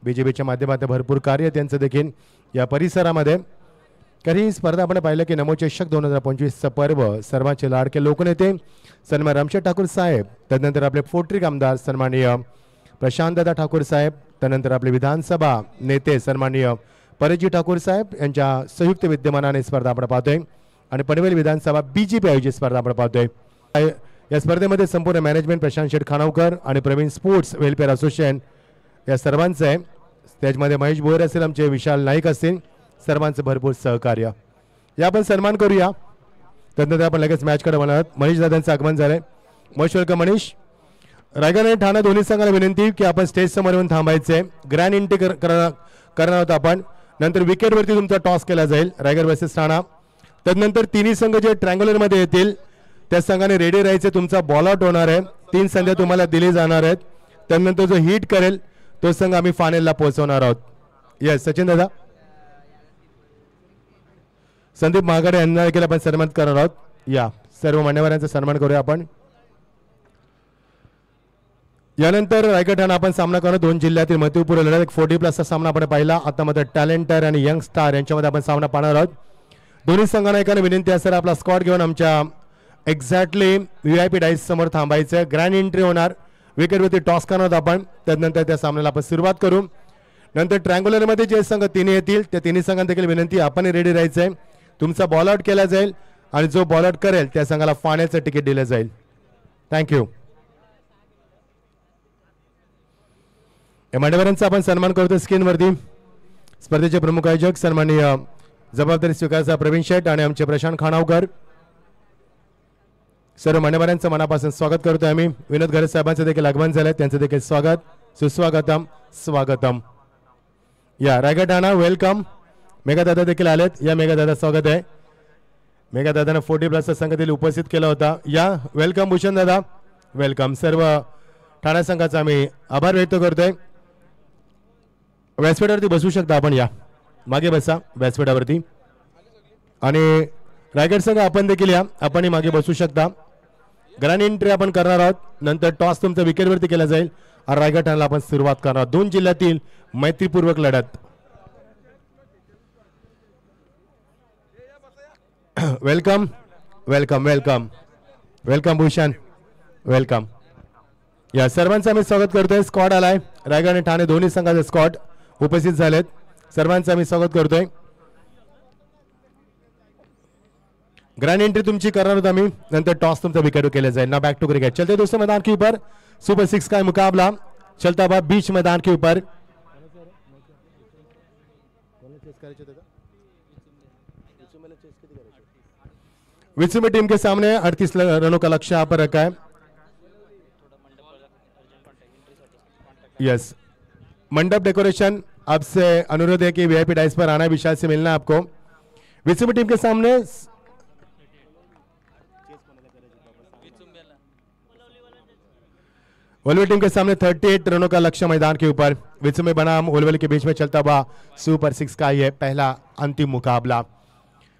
बीजेपीच्या माध्यमातून भरपूर कार्य त्यांचं देखील या परिसरामध्ये. कारण ही स्पर्धा आपण पाहिलं की नमोचषक 2025चं पर्व सर्वांचे लाडके लोकनेते सन्मान रामशेठ ठाकूर साहेब, त्यानंतर आपले पोट्री आमदार सन्माननीय प्रशांतदादा ठाकूर साहेब, त्यानंतर आपले विधानसभा नेते सन्माननीय परजी ठाकूर साहेब यांच्या संयुक्त विद्यमानाने स्पर्धा आपण पाहतोय. आणि पनवेल विधानसभा बीजेपी आयोजित स्पर्धा आपण पाहतोय. या स्पर्धेमध्ये संपूर्ण मॅनेजमेंट प्रशांत शेठ खानावकर आणि प्रवीण स्पोर्ट्स वेलफेअर असोसिएशन या सर्वांचं आहे. त्याच्यामध्ये महेश भोयर असेल, आमचे विशाल नाईक असतील, सर्वांचं भरपूर सहकार्य. या आपण सन्मान करूया. त्यानंतर आपण लगेच मॅचकडे वळणार. मनीष दादांचं आगमन झालंय. Most welcome Manish. रायगड आणि ठाणा दोन्ही संघाला विनंती की आपण स्टेज समोर येऊन थांबायचे. ग्रँड एंट्री करणार आहोत आपण. नंतर विकेटवरती तुमचा टॉस केला जाईल रायगड वर्सेस ठाणा. त्यानंतर तिन्ही संघ जे ट्रँग्युलर मध्ये येतील त्या संघाने रेडी राहायचे. तुमचा बॉल आउट होणार आहे. 3 संधी तुम्हाला दिली जाणार आहेत. त्यानंतर जो हिट करेल तो संघ आम्ही फायनलला पोहोचवणार आहोत. येस सचिन दादा. संदीप महागाडे यांना देखील आपण सन्मानित करणार आहोत. या सर्व मान्यवरांचा सन्मान करूया आपण. यानंतर रायगड ठाणा आपण सामना करणार. 2 जिल्ह्यातील महत्वपूर्ण लढत 40+ सामना आपण पाहिला. आता मध्ये टॅलेंटर आणि यंग स्टार यांच्यामध्ये आपण सामना पाहणार आहोत. दोन्ही संघांना एकाने विनंती असेल आपला स्क्वॉड घेऊन आमच्या एक्झॅक्टली VIP डाईस समोर थांबायचं. ग्रँड एंट्री होणार. विकेटवरती टॉस करणार आपण. त्यानंतर त्या सामन्याला आपण सुरुवात करू. नंतर ट्रँग्युलरमध्ये जे संघ तिन्ही येतील त्या तिन्ही संघांना देखील विनंती आपण रेडी राहायचंय. तुमचा बॉल आउट केला जाईल आणि जो बॉल आउट करेल त्या संघाला फायनलचं तिकीट दिलं जाईल. थँक्यू. या मान्यवरांचा आपण सन्मान करतो स्क्रीनवरती. स्पर्धेचे प्रमुख आयोजक सन्माननीय जबाबदारी स्वीकारचा प्रवीण शेठ आणि आमचे प्रशांत खानावकर. सर्व मान्यवरांचं मनापासून स्वागत करतोय आम्ही. विनोद घरे साहेबांचं देखील आगमन झालंय, त्यांचं देखील स्वागत. सुस्वागतम स्वागतम. या रायगड ठाणा वेलकम. मेघादादा देखील आलेत. या मेघादादा स्वागत आहे. मेघादादानं 40+ संघातील उपस्थित केला होता. या वेलकम भूषण दादा वेलकम. सर्व ठाणा संघाचा आम्ही आभार व्यक्त करतोय. व्यासपीठावरती बसू शकता आपण. या मागे बसा व्यासपीठावरती. आणि रायगड संघ आपण देखील या आपण मागे बसू शकता. ग्रँड एंट्री आपण करणार आहोत. नंतर टॉस तुमचा विकेटवरती केला जाईल आणि रायगड ठाण्याला आपण सुरुवात करणार आहोत. 2 जिल्ह्यातील मैत्रीपूर्वक लढत. Welcome welcome welcome welcome Bhushan welcome. या सर्वांचं आम्ही स्वागत करतोय. स्क्वॉड आलाय. रायगड आणि ठाणे दोन्ही संघाचे स्क्वॉड उपस्थित झालेत. सर्वांचं आम्ही स्वागत करतोय. ग्रैंड एंट्री तुमची करणार आहोत आम्ही. नंतर टॉस तुमचा विकेट केला जाए. ना बैक टू क्रिकेट. चलते दोस्तों मैदान के ऊपर सुपर 6 का मुकाबला चलता हुआ बीच मैदान के ऊपर. विचुंबी टीम के सामने 38 रनों का लक्ष्य यहाँ पर रखा है. यस मंडप डेकोरेशन आपसे अनुरोध है कि VIP डाइस पर आना. विशाल से मिलना है आपको. विचुंबी टीम के सामने ओलवे टीम के सामने 38 रनों का लक्ष्य मैदान के ऊपर. विचुंबी बनाम ओलवेल के बीच में चलता हुआ सुपर 6 का यह पहला अंतिम मुकाबला.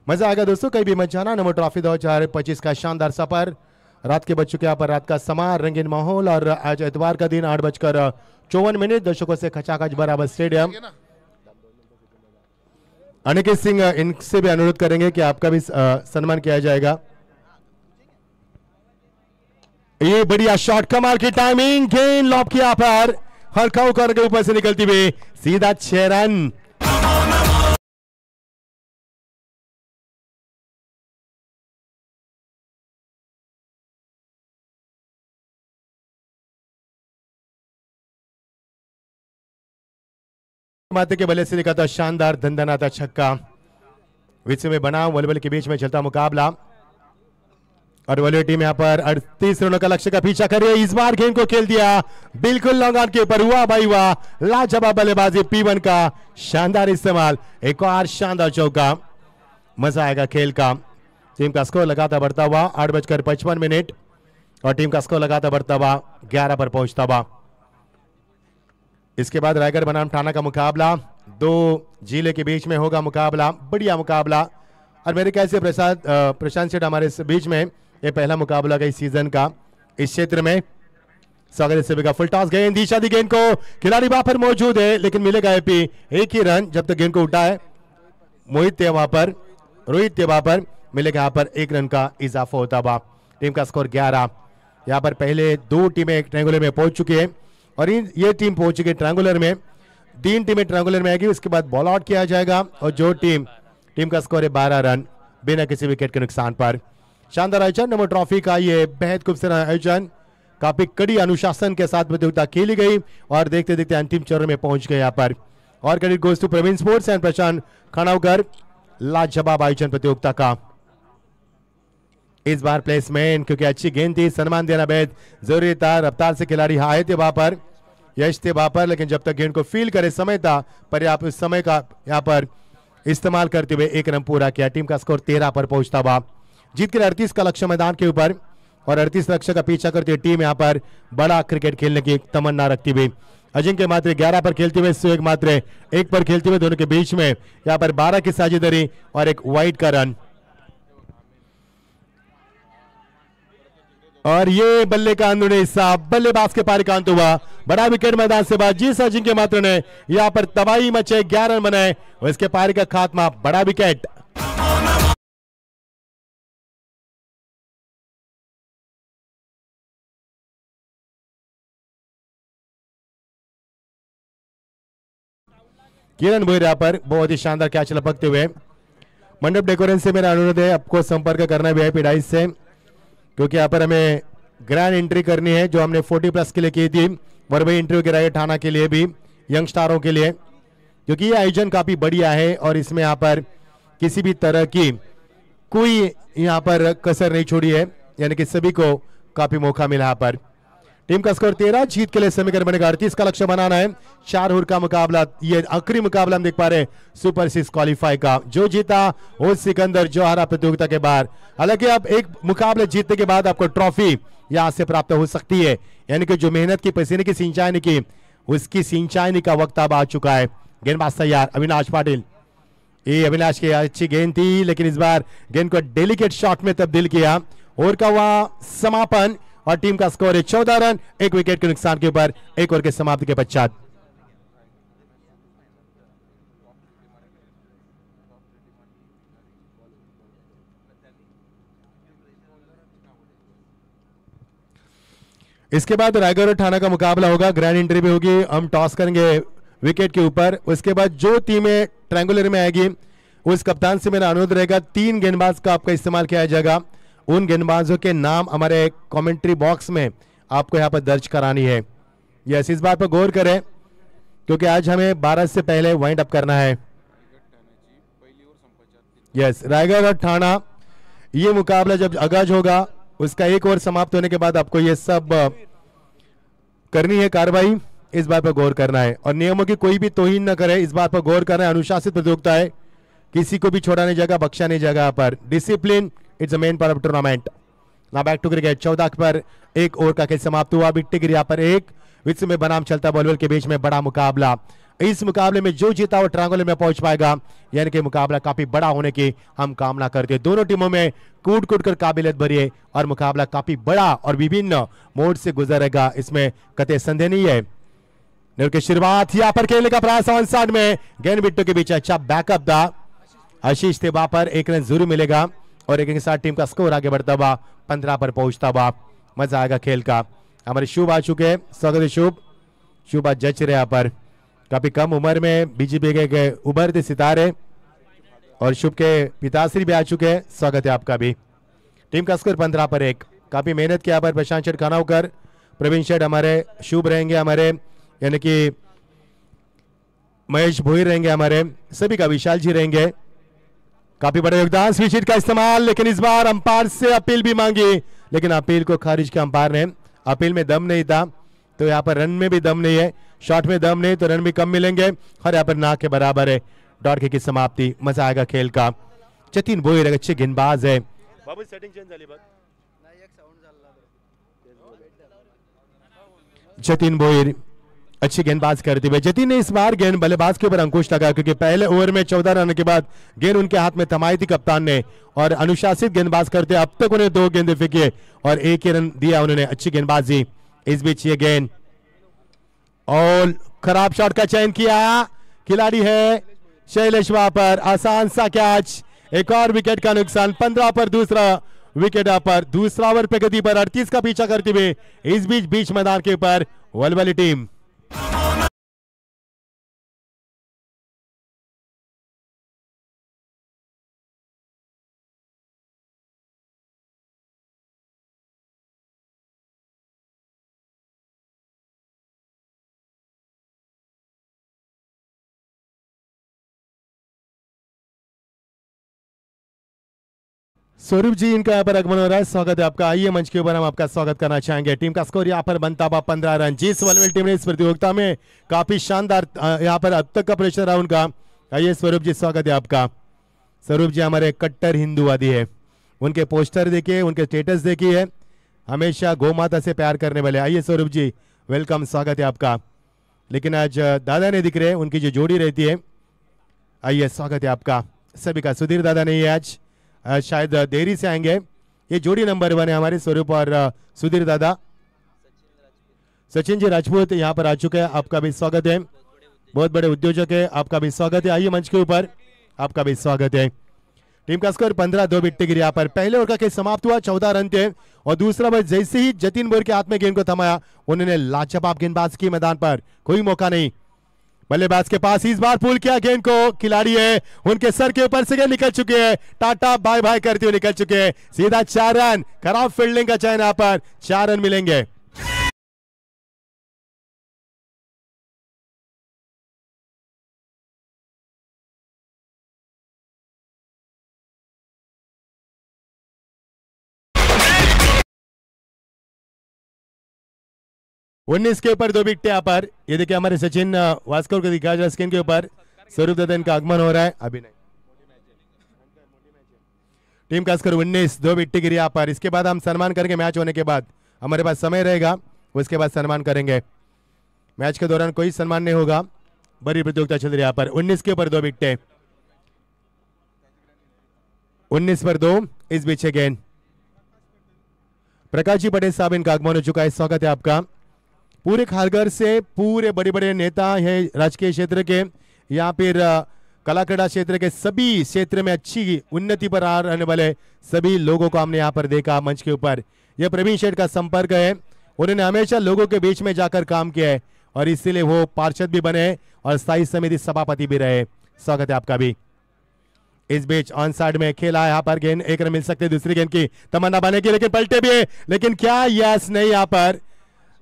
मजा आएगा दोस्तों. कहीं भी मत जाना. नमो ट्रॉफी 2025 का शानदार सफर. रात के बज चुके यहाँ पर रात का समा रंगीन माहौल. और आज इतवार का दिन 8:54 दर्शकों से खचाखच बराबर स्टेडियम. अनिकेत सिंह इनसे भी अनुरोध करेंगे कि आपका भी सम्मान किया जाएगा. ये बढ़िया शॉट. कमाल की टाइमिंग. गेंद लॉब किया पर हल्का होकर के ऊपर से निकलती हुई सीधा 6 रन. माते के बल्ले से दिखाता शानदार धंधनाता छक्का. विचुंबी बनाम वलवल के बीच में चलता मुकाबला. और वलवे टीम यहाँ पर 38 रनों का लक्ष्य का पीछा कर रही है. इस बार गेंद को खेल दिया बिल्कुल लॉन्ग ऑन के ऊपर. हुआ भाई हुआ. लाजवाब बल्लेबाजी P1 का शानदार इस्तेमाल. एक और शानदार चौका. मजा आएगा खेल का. टीम का स्कोर लगातार बढ़ता हुआ 8:55 और टीम का स्कोर लगातार बढ़ता हुआ 11 पर पहुंचता हुआ. इसके बाद रायगढ़ बनाम ठाणा का मुकाबला, दो जिले के बीच में होगा मुकाबला, बढ़िया मुकाबला। और मेरे ख्याल से प्रशांत सेठ हमारे इस बीच में ये पहला मुकाबला का इस सीजन का इस क्षेत्र में। स्वागत है सभी का। फुल टॉस गेंद, दी शादी गेंद को, खिलाड़ी वहां पर मौजूद है लेकिन मिलेगा एपी, एक ही रन जब तक गेंद को उठा है मोहित थे वहां पर, रोहित थे वहां पर, मिलेगा यहाँ पर 1 रन का इजाफा होता हुआ। टीम का स्कोर 11। यहाँ पर पहले 2 टीमें ट्रायंगुलर में पहुंच चुकी है और ये टीम पहुंच चुकी है ट्रायंगुलर में। 3 टीमें ट्रायंगुलर में आएगी, उसके बाद बॉल आउट किया जाएगा और जो टीम का स्कोर है 12 रन बिना किसी विकेट के नुकसान पर। शानदार आयोजन, नमो ट्रॉफी का ये बेहद खूबसूरत आयोजन, काफी कड़ी अनुशासन के साथ प्रतियोगिता खेली गई और देखते देखते अंतिम चरण में पहुंच गए यहाँ पर। और credit goes to Praveen sports and Prashant Khadavkar, लाजवाब आयोजन प्रतियोगिता का। इस बार प्लेसमेंट, क्योंकि अच्छी गेंद थी, सम्मान देना बेहद जरूरी था। रफ्तार से खिलाड़ी आए थे वहां पर, यश थे वहां पर, लेकिन जब तक गेंद को फील करे समय था पर्याप्त, उस समय का यहाँ पर इस्तेमाल करते हुए 1 रन पूरा किया। टीम का स्कोर 13 पर पहुंचता हुआ। जीत के लिए 38 का लक्ष्य मैदान के ऊपर और 38 लक्ष्य का पीछा करती हुई टीम यहाँ पर बड़ा क्रिकेट खेलने की तमन्ना रखती हुई। अजिंक्य मात्र 11 पर खेलते हुए, सुएग मात्र 1 पर खेलते हुए, दोनों के बीच में यहाँ पर 12 की साझेदारी और एक वाइड का रन। और ये बल्ले का अंदरूनी हिस्सा बल्लेबाज के पारी का अंत हुआ, बड़ा विकेट मैदान से बाहर। जिस अजिंक्य मात्र ने यहाँ पर तबाही मचे, 11 रन बनाए और इसके पारी का खात्मा, बड़ा विकेट। किरण भोईर यहाँ पर बहुत ही शानदार कैच लपकते हुए। मंडप डेकोरेशन से मेरा अनुरोध है आपको संपर्क करना है वीआईपी डाइस से, क्योंकि यहाँ पर हमें ग्रैंड एंट्री करनी है जो हमने 40+ के लिए की थी, और वही इंटरव्यू कराई ठाणा के लिए भी, यंग स्टारों के लिए, क्योंकि ये आयोजन काफी बढ़िया है और इसमें यहाँ पर किसी भी तरह की कोई यहाँ पर कसर नहीं छोड़ी है, यानी कि सभी को काफी मौका मिला यहाँ पर। टीम का स्कोर 13, जीत के लिए समीकरण बनेगा 38 का लक्ष्य बनाना है। 4 ओवर का मुकाबला, ये आखिरी मुकाबला हम देख पा रहे हैं सुपर 6 क्वालिफाई का। जो जीता वो सिकंदर, जो हारा प्रतियोगिता के बाद। हालांकि अब एक मुकाबले जीतने के बाद आपको ट्रॉफी यहां से प्राप्त हो सकती है, यानी कि जो मेहनत की, पसीने की सिंचाई की, उसकी सिंचाई का वक्त अब आ चुका है। गेंदबाज तैयार, अविनाश पाटिल। ये अविनाश की अच्छी गेंद थी, लेकिन इस बार गेंद को डेलिकेट शॉट में तब्दील किया। ओवर का हुआ समापन और टीम का स्कोर है 14 रन, 1 विकेट के नुकसान के ऊपर, 1 ओवर के समाप्ति के पश्चात। इसके बाद रायगढ़ और ठाणा का मुकाबला होगा, ग्रैंड एंट्री भी होगी, हम टॉस करेंगे विकेट के ऊपर। उसके बाद जो टीमें ट्रायंगुलर में आएगी उस कप्तान से मेरा अनुरोध रहेगा 3 गेंदबाज का आपका इस्तेमाल किया जाएगा। उन गेंदबाजों के नाम हमारे कमेंट्री बॉक्स में आपको यहाँ पर दर्ज करानी है। यस, इस बात पर गौर करें क्योंकि आज हमें 12 से पहले वाइंड अप करना है। यस, रायगढ़ और ठाणा ये मुकाबला जब आगाज होगा उसका 1 ओवर समाप्त होने के बाद आपको ये सब करनी है कार्रवाई, इस बात पर गौर करना है और नियमों की कोई भी तौहीन न करे, इस बात पर गौर करना है। अनुशासित प्रतियोगिता है, किसी को भी छोड़ा नहीं जाएगा, बख्शा नहीं जाएगा। यहाँ पर discipline it's a main part of tournament. Now back to cricket. 14 पर 1 ओवर का खेल समाप्त हुआ। विट्टी गिरी यहाँ पर 1 विच में बनाम चलता बॉलर के बीच में बड़ा मुकाबला। इस मुकाबले में जो जीता वो ट्रायंगुलर में पहुंच पाएगा, यानी कि मुकाबला काफी बड़ा होने की हम कामना करते हैं। दोनों टीमों में कूट कूट कर काबिलियत भरी है और मुकाबला काफी बड़ा और विभिन्न मोड से गुजरेगा, इसमें कतई संदेह नहीं है। की शुरुआत यहाँ पर खेलने का प्रयास ऑन में, गेंद बिट्टू के बीच अच्छा बैकअप था, आशीष थे वहां पर, 1 रन जरूर मिलेगा और 1 के साथ टीम का स्कोर आगे बढ़ता हुआ 15 पर पहुंचता हुआ। मजा आएगा खेल का। हमारे शुभ आ चुके हैं, स्वागत है शुभ। शुभ आज जच रहे यहाँ पर, काफी कम उम्र में बीजेपी के उभरते सितारे, और शुभ के पिताश्री भी आ चुके हैं, स्वागत है आपका भी। टीम का स्कोर 15 पर 1। काफी मेहनत किया पर प्रशांत शेठ खानावकर, प्रवीण शेठ हमारे, शुभ रहेंगे हमारे, यानी कि महेश भोईर रहेंगे हमारे, सभी का विशाल जी रहेंगे। काफी बड़ा योगदान, स्विच हिट का इस्तेमाल, लेकिन इस बार अंपायर से अपील भी मांगी, लेकिन अपील को खारिज किया अंपायर ने। अपील में दम नहीं था, तो यहाँ पर रन में भी दम नहीं है, शॉट में दम नहीं तो रन भी कम मिलेंगे, और यहाँ पर ना के बराबर है। डॉट की समाप्ति, मजा आएगा खेल का। जतिन भोईर अच्छे गेंदबाज है। जतिन भोईर अच्छी गेंदबाज करते हुए जतिन ने इस बार गेंद बल्लेबाज के ऊपर अंकुश लगा, क्योंकि पहले ओवर में 14 रन के बाद गेंद उनके हाथ में थमाई थी कप्तान ने, और अनुशासित गेंदबाज करते अब तक उन्हें 2 गेंदें फेंकी और 1 ही रन दिया उन्होंने। अच्छी गेंदबाजी। इस बीच ये गेंद और खराब शॉट का चयन किया, खिलाड़ी है शैलेश वहां पर, आसान सा कैच, एक और विकेट का नुकसान। 15 पर दूसरा विकेट पर, दूसरा ओवर पे गति पर 38 का पीछा करते हुए इस बीच मैदान के ऊपर वलवली टीम। स्वरूप जी इनका यहाँ पर आगमन हो रहा है, स्वागत है आपका। आइए मंच के ऊपर हम आपका स्वागत करना चाहेंगे। टीम का स्कोर यहाँ पर बनता हुआ 15 रन। जिस वलवल टीम ने इस प्रतियोगिता में काफी शानदार यहाँ पर अब तक का प्रदर्शन रहा उनका। आइए स्वरूप जी, स्वागत है आपका। स्वरूप जी हमारे कट्टर हिंदूवादी है, उनके पोस्टर देखिए, उनके स्टेटस देखिए, हमेशा गौ माता से प्यार करने वाले। आइए स्वरूप जी, वेलकम, स्वागत है आपका। लेकिन आज दादा नहीं दिख रहे, उनकी जो जोड़ी रहती है। आइए, स्वागत है आपका सभी का। सुधीर दादा नहीं है आज, शायद देरी से आएंगे। ये जोड़ी नंबर 1 है हमारे, स्वरूप और सुधीर दादा। सचिन जी राजपूत यहाँ पर आ चुके हैं, आपका भी स्वागत है। बहुत बड़े उद्योजक है, आपका भी स्वागत है। आइए मंच के ऊपर, आपका भी स्वागत है। टीम का स्कोर 15, 2 विकेट गिरी यहाँ पर। पहले ओवर का खेल समाप्त हुआ, 14 रन थे, और दूसरा ओवर जैसे ही जतिन बोर के हाथ में गेंद को थमाया, उन्होंने लाजवाब गेंदबाज की, मैदान पर कोई मौका नहीं। बल्लेबाज के पास इस बार पुल किया गेंद को, खिलाड़ी है उनके सर के ऊपर से निकल चुके हैं, टाटा बाय बाय करते हुए निकल चुके हैं। सीधा 4 रन, खराब फील्डिंग का चयन यहाँ पर, 4 रन मिलेंगे। उन्नीस के ऊपर 2 विकेट यहाँ पर। ये देखिए हमारे सचिन वास्कर को दिखा जा स्क्रीन के ऊपर। स्वरूप दत्ता इनका आगमन हो रहा है, अभी नहीं। टीम का स्कोर 19, 2 विकेट गिरी यहाँ पर। इसके बाद हम सम्मान करेंगे, मैच होने के बाद हमारे पास समय रहेगा, उसके बाद सम्मान करेंगे। मैच के दौरान कोई सम्मान नहीं होगा, बड़ी प्रतियोगिता चल रही है यहाँ पर। 19 के ऊपर 2 विकेट, 19 पर 2। इस बीच गेंद प्रकाश जी पटेल साहब, इनका आगमन हो चुका है, स्वागत है आपका। पूरे खारघर से पूरे बड़े बड़े नेता हैं राजकीय क्षेत्र के, यहाँ पर कला क्रीड़ा क्षेत्र के सभी क्षेत्र में अच्छी उन्नति पर आ रहने वाले सभी लोगों को हमने यहाँ पर देखा मंच के ऊपर। यह प्रवीण शेठ का संपर्क है, उन्होंने हमेशा लोगों के बीच में जाकर काम किया है, और इसीलिए वो पार्षद भी बने और स्थायी समिति सभापति भी रहे। स्वागत है आपका भी। इस बीच ऑन साइड में खेला, यहाँ पर गेंद 1 रन मिल सकते, दूसरी गेंद की तमन्ना बने की, लेकिन पलटे भी है, लेकिन क्या यस नहीं, यहाँ पर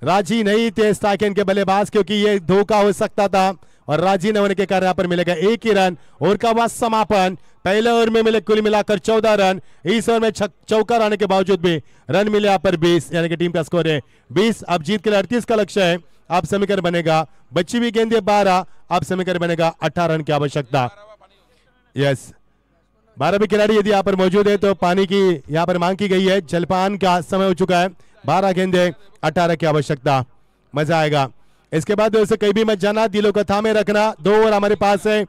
राजी नहीं थे स्टाइकन के बल्लेबाज, क्योंकि ये धोखा हो सकता था, और राजी न होने के कारण यहाँ पर मिलेगा 1 ही रन। ओवर का बाद समापन, पहले ओवर में मिले कुल मिलाकर 14 रन, इस ओवर में चौका आने के बावजूद भी रन मिले यहाँ पर 20, यानी कि टीम का स्कोर है 20। अब जीत के लिए 38 का लक्ष्य है, अब समीकरण बनेगा, बच्ची भी गेंद 12, अब समीकरण बनेगा 18 रन की आवश्यकता। यस, 12 भी खिलाड़ी यदि यहाँ पर मौजूद है तो पानी की यहाँ पर मांग की गई है, जलपान का समय हो चुका है। 12 गेंदे, 18 की आवश्यकता, मजा आएगा। इसके बाद उसे कहीं भी मत जाना, दिलों को थामे रखना। 2 ओवर हमारे पास है,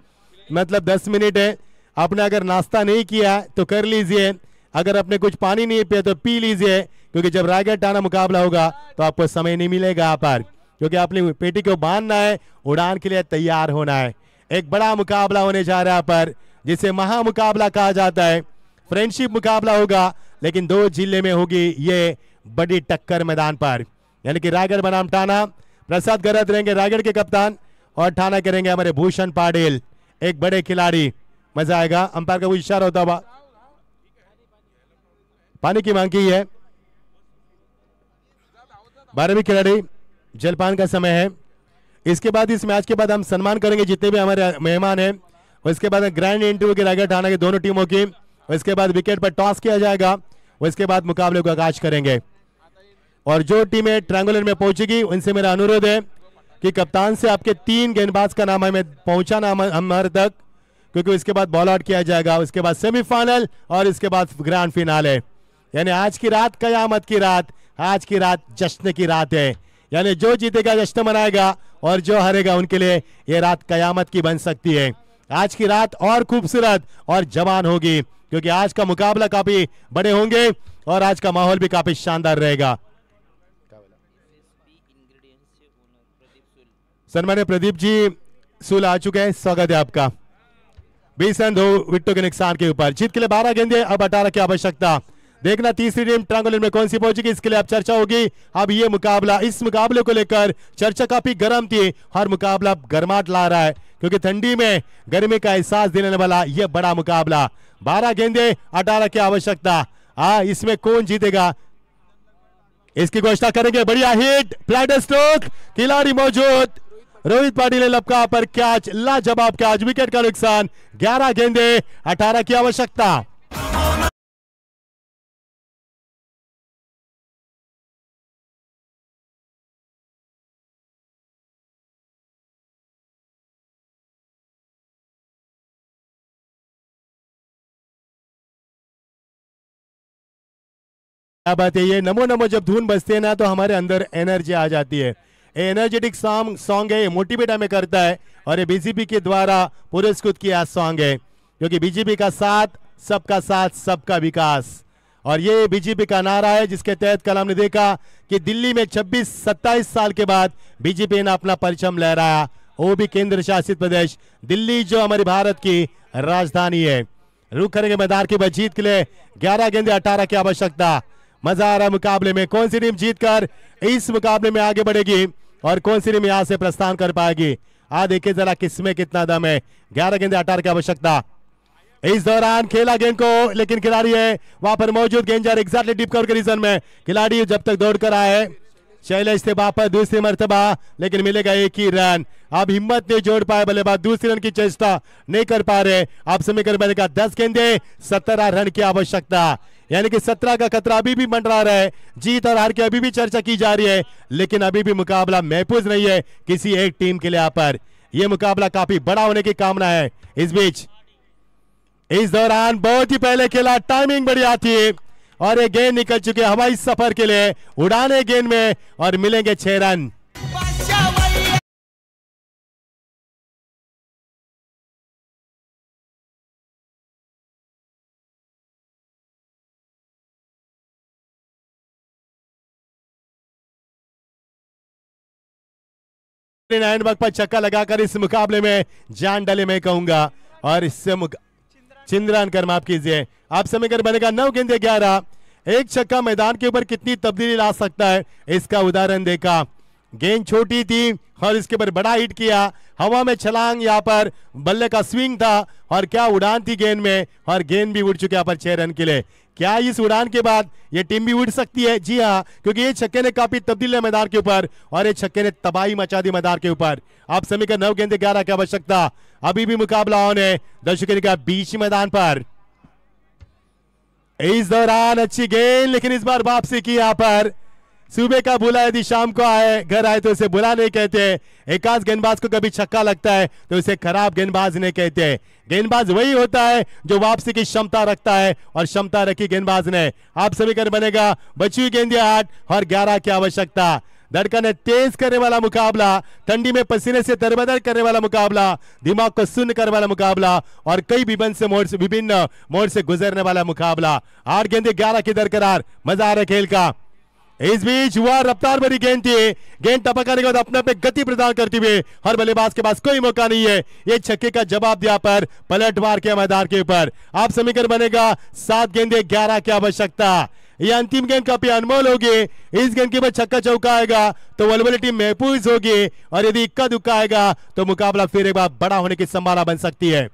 मतलब 10 मिनट है। आपने अगर नाश्ता नहीं किया तो कर लीजिए, अगर आपने कुछ पानी नहीं पिया तो पी लीजिए, क्योंकि जब रायगढ़ टाना मुकाबला होगा तो आपको समय नहीं मिलेगा यहाँ पर, क्योंकि आपने पेटी को बांधना है, उड़ान के लिए तैयार होना है। एक बड़ा मुकाबला होने जा रहा है पर, जिसे महामुकाबला कहा जाता है। फ्रेंडशिप मुकाबला होगा, लेकिन 2 जिले में होगी ये बड़ी टक्कर मैदान पर, यानी कि रायगढ़ बनाम टाना। प्रसाद गरत रहेंगे रायगढ़ के कप्तान, और ठाना करेंगे हमारे भूषण पाटिल, एक बड़े खिलाड़ी। मजा आएगा। अंपायर का कोई इशारा होता हुआ, पानी की मांग की है। 12वीं खिलाड़ी, जलपान का समय है। इसके बाद इस मैच के बाद हम सम्मान करेंगे जितने भी हमारे मेहमान हैं। उसके बाद ग्रैंड इंटरव्यू की रायगढ़ ठाना की दोनों टीमों की। उसके बाद विकेट पर टॉस किया जाएगा, उसके बाद मुकाबले को आगाज करेंगे। और जो टीमें ट्रायंगुलर में पहुंचेगी उनसे मेरा अनुरोध है कि कप्तान से आपके 3 गेंदबाज का नाम हमें पहुंचाना हमारे तक, क्योंकि उसके बाद बॉल आउट किया जाएगा। उसके बाद सेमीफाइनल और इसके बाद ग्रैंड फिनाले, यानी आज की रात कयामत की रात, आज की रात जश्न की रात है। यानी जो जीतेगा जश्न मनाएगा और जो हारेगा उनके लिए ये रात कयामत की बन सकती है। आज की रात और खूबसूरत और जवान होगी क्योंकि आज का मुकाबला काफी बड़े होंगे और आज का माहौल भी काफी शानदार रहेगा। सन्मान्य प्रदीप जी सूल आ चुके हैं, स्वागत है आपका। 20 रन 2 विकेटों के नुकसान के ऊपर जीत के लिए 12 गेंदे, अब 18 की आवश्यकता। देखना तीसरी टीम ट्रायंगुलर में कौन सी पहुंचेगी, इसके लिए अब चर्चा होगी। अब ये मुकाबला, इस मुकाबले को लेकर चर्चा काफी गर्म थी, हर मुकाबला गर्माहट ला रहा है क्योंकि ठंडी में गर्मी का एहसास दिलाने वाला यह बड़ा मुकाबला। 12 गेंदे 18 की आवश्यकता। इसमें कौन जीतेगा इसकी घोषणा करेंगे। बढ़िया हिट, फ्लैट स्ट्रोक, खिलाड़ी मौजूद, रोहित पाटिल ने लपका पर कैच, लाजवाब कैच, विकेट का नुकसान। 11 गेंदे 18 की आवश्यकता। क्या बात है, ये नमो नमो जब धुन बजते हैं ना तो हमारे अंदर एनर्जी आ जाती है। एनर्जेटिक सॉन्ग है, मोटिवेट हमें करता है और ये बीजेपी के द्वारा पुरस्कृत किया सॉन्ग है क्योंकि बीजेपी का साथ सबका विकास, और ये बीजेपी का नारा है जिसके तहत कल हमने देखा कि दिल्ली में 26-27 साल के बाद बीजेपी ने अपना परचम लहराया, वो भी केंद्र शासित प्रदेश दिल्ली जो हमारी भारत की राजधानी है। रुख करेंगे मैदान की जीत के लिए 11 गेंदे 18 की आवश्यकता। मजा आ रहा है मुकाबले में, कौन सी टीम जीतकर इस मुकाबले में आगे बढ़ेगी और कौन सी टीम यहां से प्रस्थान कर पाएगी। देखिए जरा किसमें कितना दम है। 11 गेंदे 18 की आवश्यकता। इस दौरान खेला गेंद को, लेकिन खिलाड़ी है वहां पर मौजूद, गेंद जा रही एग्जैक्टली डीप कवर के रीजन में। खिलाड़ी जब तक दौड़ कर आए शैलेश से वापस दूसरी मर्तबा, लेकिन मिलेगा एक ही रन। अब हिम्मत नहीं जोड़ पाए बल्लेबाज, दूसरी रन की चेष्टा नहीं कर पा रहे। अब समीकरण बनेगा 10 गेंदे 17 रन की आवश्यकता, यानी कि 17 का खतरा अभी भी मंडरा रहा है। जीत और हार की अभी भी चर्चा की जा रही है, लेकिन अभी भी मुकाबला महफूज नहीं है किसी एक टीम के लिए। यहाँ पर यह मुकाबला काफी बड़ा होने की कामना है। इस बीच इस दौरान बहुत ही पहले खेला, टाइमिंग बढ़िया थी और ये गेंद निकल चुके हवाई सफर के लिए, उड़ाने गेंद में और मिलेंगे 6 रन। हैंडवर्क पर छक्का लगाकर इस मुकाबले में जान डले मैं कहूंगा, और इससे चिंद्रान कर माफ कीजिए। आप समीकरण बनेगा 9 गेंदे 11। एक छक्का मैदान के ऊपर कितनी तब्दीली ला सकता है इसका उदाहरण देखा। गेंद छोटी थी और इसके ऊपर बड़ा हिट किया, हवा में छलांग, यहाँ पर बल्ले का स्विंग था और क्या उड़ान थी गेंद में, और गेंद भी उड़ चुके यहाँ पर 6 रन के लिए। क्या इस उड़ान के बाद ये टीम भी उड़ सकती है? जी हाँ, क्योंकि ये छक्के ने काफी तब्दीली है मैदान के ऊपर और ये छक्के ने तबाही मचा दी मैदान के ऊपर। आप समीकरण 9 गेंदे 11 की आवश्यकता। अभी भी मुकाबला ऑन है दर्शकों का बीच मैदान पर। इस दौरान अच्छी गेंद, लेकिन इस बार वापसी की यहाँ पर। सुबह का बुला यदि शाम को आए घर आए तो उसे बुला नहीं कहते। एकाध गेंदबाज को कभी छक्का लगता है तो उसे खराब गेंदबाज नहीं कहते। गेंदबाज वही होता है जो वापसी की क्षमता रखता है, और क्षमता रखी गेंदबाज ने। आप समीकरण बनेगा बची हुई गेंदें 8 और 11 की आवश्यकता। धड़कन तेज करने वाला मुकाबला, ठंडी में पसीने से तरबतर करने वाला मुकाबला, दिमाग को शून्य करने वाला मुकाबला और कई विभिन्न मोड़ से गुजरने वाला मुकाबला। 8 गेंदे 11 की दरकरार, मजा आ रहा है खेल का। इस बीच हुआ रफ्तार भरी गेंद थी, गेंद टपकाने के बाद अपने पे गति प्रदान करती हुए हर बल्लेबाज के पास कोई मौका नहीं है ये छक्के का जवाब दिया पर पलटवार किया मैदान के ऊपर। आप समीकरण बनेगा 7 गेंदे 11 की आवश्यकता। यह अंतिम गेंद काफी अनमोल होगी। इस गेंद के बाद छक्का चौका आएगा तो वलवली टीम महफूज होगी, और यदि इक्का दुक्का आएगा तो मुकाबला फिर एक बार बड़ा होने की संभावना बन सकती है।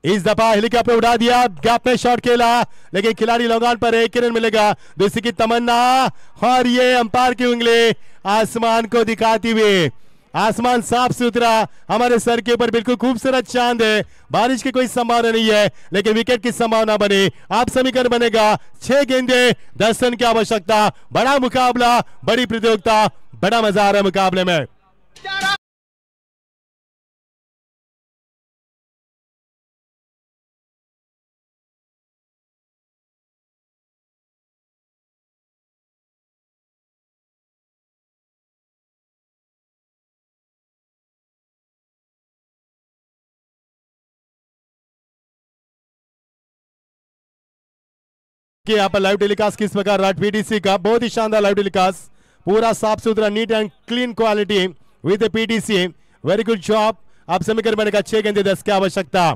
इस दफा हेलीकॉप्टर उड़ा दिया, गैप में शॉट खेला, लेकिन खिलाड़ी लगान पर एक रन मिलेगा। दूसरी की तमन्ना, और ये अंपायर की उंगली आसमान को दिखाती हुई। आसमान साफ सुथरा, हमारे सर के ऊपर बिल्कुल खूबसूरत चांद है। बारिश की कोई संभावना नहीं है, लेकिन विकेट की संभावना बनी। आप समीकरण बनेगा 6 गेंदे 10 रन की आवश्यकता। बड़ा मुकाबला, बड़ी प्रतियोगिता, बड़ा मजा आ रहा है मुकाबले में। कि यहाँ पर लाइव टेलीकास्ट किस प्रकार रहा पीटीसी का, बहुत ही शानदार लाइव टेलीकास्ट, पूरा साफ सुथरा neat and clean quality with PTC, very good job. आप समीकरण बनेगा 6 गेंदे 10 की आवश्यकता।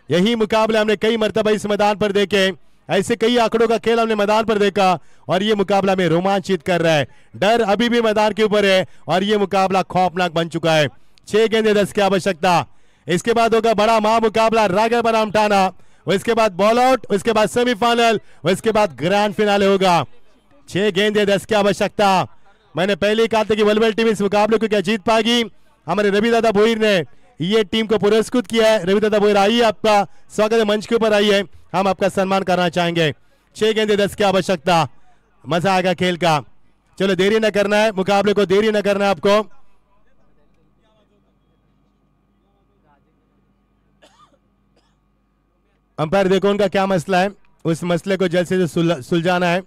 यही मुकाबले हमने कई मरतबा इस मैदान पर देखे, ऐसे कई आंकड़ों का खेल हमने मैदान पर देखा और ये मुकाबला में रोमांचित कर रहा है। डर अभी भी मैदान के ऊपर है और ये मुकाबला खौफनाक बन चुका है। 6 गेंदे 10 की आवश्यकता। इसके बाद होगा बड़ा महा मुकाबला रागर बनाम टाना, उसके बाद बॉल आउट, उसके बाद सेमीफाइनल, उसके बाद ग्रैंड फिनाले होगा। 6 गेंदे 10 की आवश्यकता। मैंने पहले ही कहा था कि वलवल टीम इस मुकाबले को क्या जीत पाएगी। हमारे रवि दादा भोईर ने ये टीम को पुरस्कृत किया है। रवि दादा भोईर आइए, आपका स्वागत है, मंच के ऊपर आइए, हम आपका सम्मान करना चाहेंगे। 6 गेंदे 10 की आवश्यकता, मजा आएगा खेल का। चलो देरी न करना है, मुकाबले को देरी न करना है आपको। अंपायर देखो उनका क्या मसला है, उस मसले को जल्द से जल्द सुलझाना है,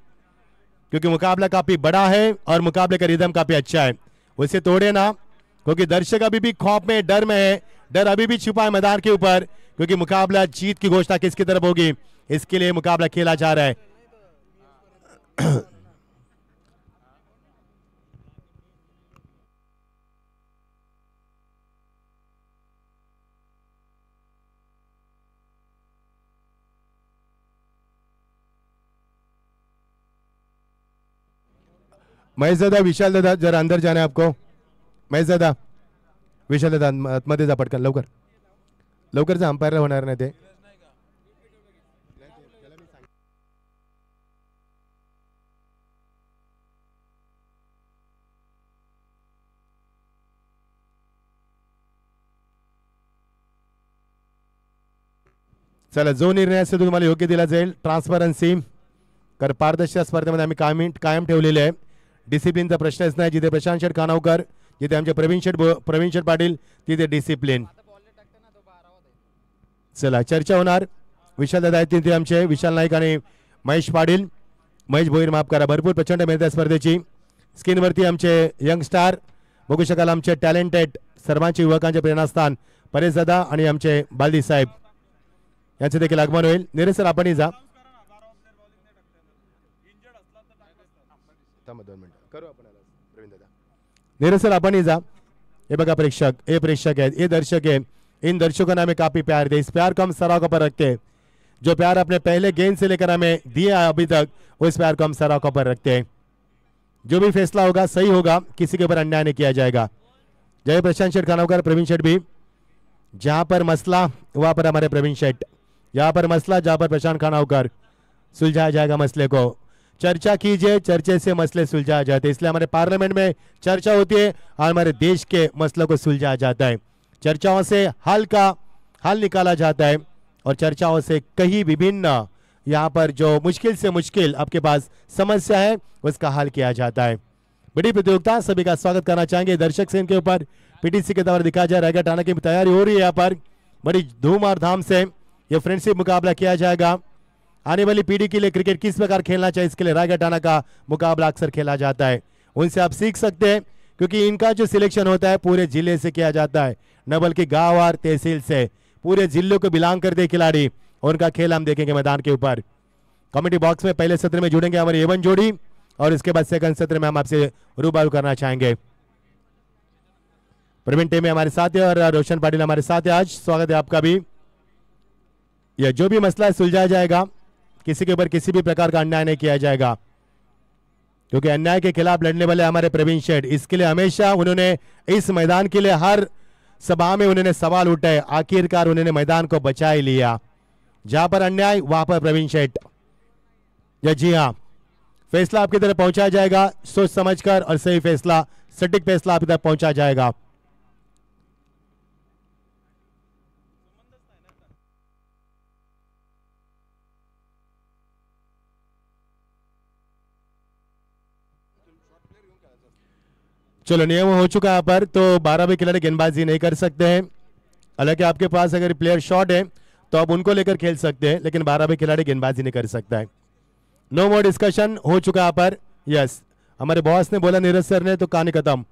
क्योंकि मुकाबला काफी बड़ा है और मुकाबले का रिदम काफी अच्छा है, उसे तोड़े ना, क्योंकि दर्शक अभी भी खौफ में, डर में है, डर अभी भी छुपा है मैदान के ऊपर, क्योंकि मुकाबला जीत की घोषणा किसकी तरफ होगी, इसके लिए मुकाबला खेला जा रहा है। महेश दादा, विशाल दादा, जरा अंदर जाना है आपको। महेश दादा, विशाल दादा आतमध्ये जा, पटकन लवकर लवकर जा, अंपायरला होणार नाही ते। चला, जो निर्णय असेल तो तुम्हाला योग्य दिला जाईल। ट्रान्सपरन्सी कर, पारदर्शक स्पर्धेमध्ये आम्ही कायम ठेवलेले आहे। डिसिप्लिनचा प्रश्नच नाही, जिथे प्रशांत शेठ खानावकर, जिथे आमचे प्रवीण शेठ पाटील, तिथे डिसिप्लिन। चला, चर्चा होणार। विशाल दादा आहेत तिथे आमचे, विशाल नाईक आणि महेश पाटील, महेश भोईर, माफ करा, भरपूर प्रचंड मेहनत आहे स्पर्धेची। स्क्रीनवरती आमचे यंग स्टार बघू शकाल, आमचे टॅलेंटेड सर्वांचे युवकांचे प्रेरणास्थान परेश दादा आणि आमचे बालदी साहेब यांचे देखील आगमन होईल। निरे सर, आपणही जा, 2 मिनिट करू आपण, प्रवीण दादा, निरे सर आपणही जा। ये बघा प्रेक्षक, ये प्रेक्षक है, ये दर्शक है, इन दर्शकों ने हमें काफी प्यार दिया, इस प्यार को हम सराहों पर रखते हैं। जो प्यार अपने पहले गेंद से लेकर हमें दिया अभी तक, उस प्यार को हम सराहों पर रखते हैं। जो भी फैसला होगा सही होगा, किसी के ऊपर अन्याय नहीं किया जाएगा। जय प्रशांत शेठ खानावकर, प्रवीण शेठ भी, जहां पर मसला वहां पर हमारे प्रवीण शेठ, यहाँ पर मसला जहां पर प्रशांत खानावकर, सुलझाया जाएगा मसले को। चर्चा कीजिए, चर्चे से मसले सुलझाए जाते हैं, इसलिए हमारे पार्लियामेंट में चर्चा होती है और हमारे देश के मसलों को सुलझाया जाता है। चर्चाओं से हल निकाला जाता है और चर्चाओं से कई विभिन्न यहाँ पर जो मुश्किल से मुश्किल आपके पास समस्या है उसका हल किया जाता है। बड़ी प्रतियोगिता, सभी का स्वागत करना चाहेंगे। दर्शक सेन के ऊपर पीटीसी के द्वारा दिखाया जा रहा है, टाना की तैयारी हो रही है। यहाँ पर बड़ी धूम और धाम से ये फ्रेंडशिप मुकाबला किया जाएगा। आने वाली पीढ़ी के लिए क्रिकेट किस प्रकार खेलना चाहिए, इसके लिए रायगढ़ टाना का मुकाबला अक्सर खेला जाता है, उनसे आप सीख सकते हैं, क्योंकि इनका जो सिलेक्शन होता है पूरे जिले से किया जाता है, न बल्कि गांव और तहसील से। पूरे जिले को बिलोंग करते खिलाड़ी, उनका खेल हम देखेंगे मैदान के ऊपर। कमेटी बॉक्स में पहले सत्र में जुड़ेंगे हमारी एवन जोड़ी और इसके बाद सेकंड सत्र में हम आपसे रूबरू करना चाहेंगे। प्रवीण टेमे हमारे साथ है और रोशन पाटिल हमारे साथ है। आज स्वागत है आपका भी। यह जो भी मसला है सुलझाया जाएगा, किसी के ऊपर किसी भी प्रकार का अन्याय नहीं किया जाएगा, क्योंकि अन्याय के खिलाफ लड़ने वाले हमारे प्रवीण शेठ, इसके लिए हमेशा उन्होंने इस मैदान के लिए हर सभा में उन्होंने सवाल उठाए, आखिरकार उन्होंने मैदान को बचा ही लिया। जहां पर अन्याय वहां पर प्रवीण शेठ। या जी हाँ, फैसला आपकी तरफ पहुंचाया जाएगा सोच समझकर, और सही फैसला, सटीक फैसला आपकी तरफ पहुंचाया जाएगा। चलो, नियम हो चुका है यहाँ पर, तो 12 भी खिलाड़ी गेंदबाजी नहीं कर सकते हैं। हालांकि आपके पास अगर प्लेयर शॉट है तो आप उनको लेकर खेल सकते हैं, लेकिन 12 भी खिलाड़ी गेंदबाजी नहीं कर सकता है। नो मोर डिस्कशन हो चुका यहाँ पर। यस, हमारे बॉस ने बोला, नीरज सर ने, तो कहानी खत्म।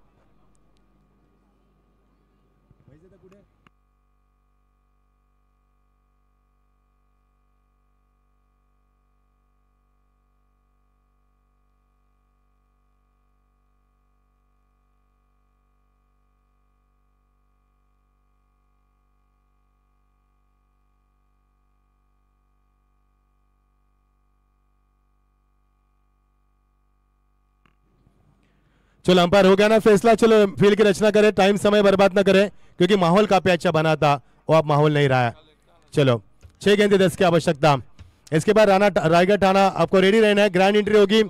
चलो अंपायर हो गया ना फैसला, चलो फील्ड की रचना करें, टाइम समय बर्बाद ना करें क्योंकि माहौल काफी अच्छा बना था, वो अब माहौल नहीं रहा है। चलो 6 गेंदे 10 की आवश्यकता। इसके बाद रायगढ़ थाना आपको रेडी रहना है, ग्रैंड एंट्री होगी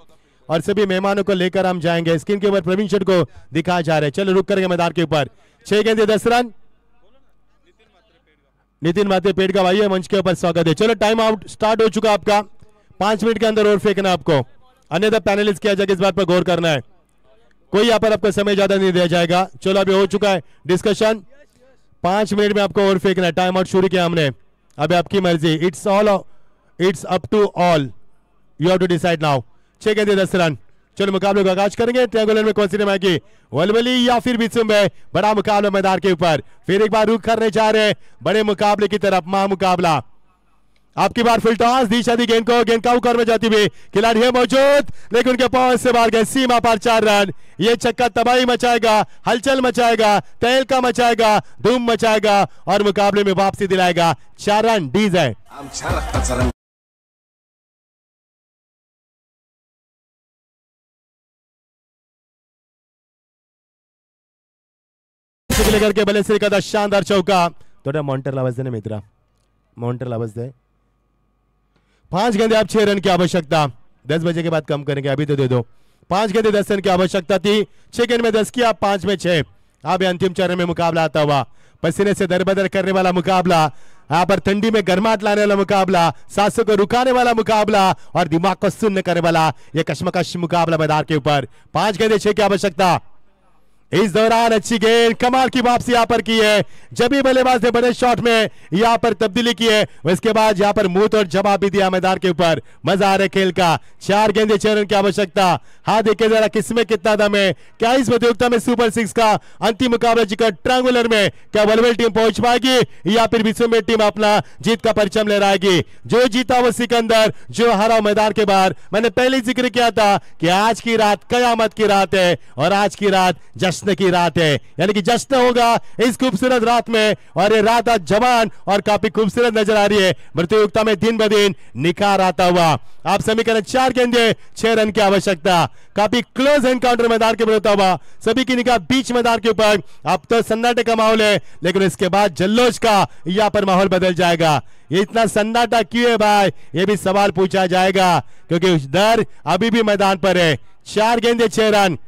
और सभी मेहमानों को लेकर हम जाएंगे। स्क्रीन के ऊपर प्रवीण शेठ को दिखाया जा रहा है। चलो रुक करेंगे मैदान के ऊपर। 6 गेंदे 10 रन। नितिन माते पेट का भाई है, मंच के ऊपर स्वागत है। चलो टाइम आउट स्टार्ट हो चुका आपका, 5 मिनट के अंदर और फेंकना आपको, अन्यथा पैनलिस्ट किया जाएगा, इस बात पर गौर करना है। कोई यहाँ पर आपको समय ज्यादा नहीं दिया जाएगा। चलो अभी हो चुका है डिस्कशन, 5 मिनट में आपको और फेंकना है। टाइम आउट शुरू किया हमने, अभी आपकी मर्जी, it's up to all, you have to decide now. 6 गेंदे 10 रन। चलो मुकाबले का आगाज करेंगे। ट्रायंगुलर में कौन सी टीम आएगी, वलवली या फिर विचुम्बे। बड़ा मुकाबला मैदान के ऊपर, फिर एक बार रुख करने जा रहे हैं बड़े मुकाबले की तरफ, महा मुकाबला। आपकी बार फुल टॉस, दिशा दी गेंद को, गेंद काउ में जाती हुई खिलाड़ी है मौजूद, लेकिन उनके पहुंच से बाहर गए, सीमा पर 4 रन। ये छक्का तबाही मचाएगा, हलचल मचाएगा, तहलका मचाएगा, धूम मचाएगा और मुकाबले में वापसी दिलाएगा। 4 रन डीज है। लेकर के भले से का शानदार चौका, थोड़ा मॉन्टर आवाज देने मित्रा, मॉन्टर आवाज दे। 5 गेंदे अब 6 रन की आवश्यकता, 10 बजे के बाद कम करेंगे, अभी तो दे दो। 5 गेंदे 10 रन की आवश्यकता थी, 6 गेंद में 10 किया, 5 में 6। अब अंतिम चरण में मुकाबला आता हुआ, पसीने से दरबदर करने वाला मुकाबला, यहाँ पर ठंडी में गर्माहट लाने वाला मुकाबला, सांसों को रुकाने वाला मुकाबला और दिमाग को सुन्न करने वाला यह कश्मकश मुकाबला मैदान के ऊपर। 5 गेंदे 6 की आवश्यकता। इस दौरान अच्छी गेंद, कमाल की वापसी यहाँ पर की है, जब भी बल्लेबाज ने बड़े शॉट में यहाँ पर तब्दीली की है, उसके बाद यहाँ पर मुंह तोड़ जवाब भी दिया मैदान के ऊपर। मजा आ रहा है खेल का। 4 गेंदे 6 रन की आवश्यकता। हाँ देखिए जरा किसमें कितना दम है, क्या इस प्रतियोगिता में सुपर 6 का अंतिम मुकाबला जीकर ट्रायंगुलर में क्या वलवल टीम पहुंच पाएगी या फिर विचुम्बे टीम अपना जीत का परचम लहराएगी। जो जीता वो सिकंदर, जो हारा मैदान के बाहर। मैंने पहले जिक्र किया था कि आज की रात कयामत की रात है और आज की रात जश्न की रात है, यानी कि जश्न होगा इस खूबसूरत रात में और ये रात आज जवान और काफी खूबसूरत नजर आ रही है। प्रतियोगिता में दिन ब दिन निखार आता हुआ। आप समीकरण 4 गेंदे 6 रन की आवश्यकता। काफी क्लोज एनकाउंटर मैदान के होता हुआ, सभी की निगाह बीच मैदान के ऊपर। अब तो सन्नाटे का माहौल है, लेकिन इसके बाद जल्लोष का यहाँ पर माहौल बदल जाएगा। ये इतना सन्नाटा क्यों है भाई, ये भी सवाल पूछा जाएगा क्योंकि डर अभी भी मैदान पर है। 4 गेंदे 6 रन,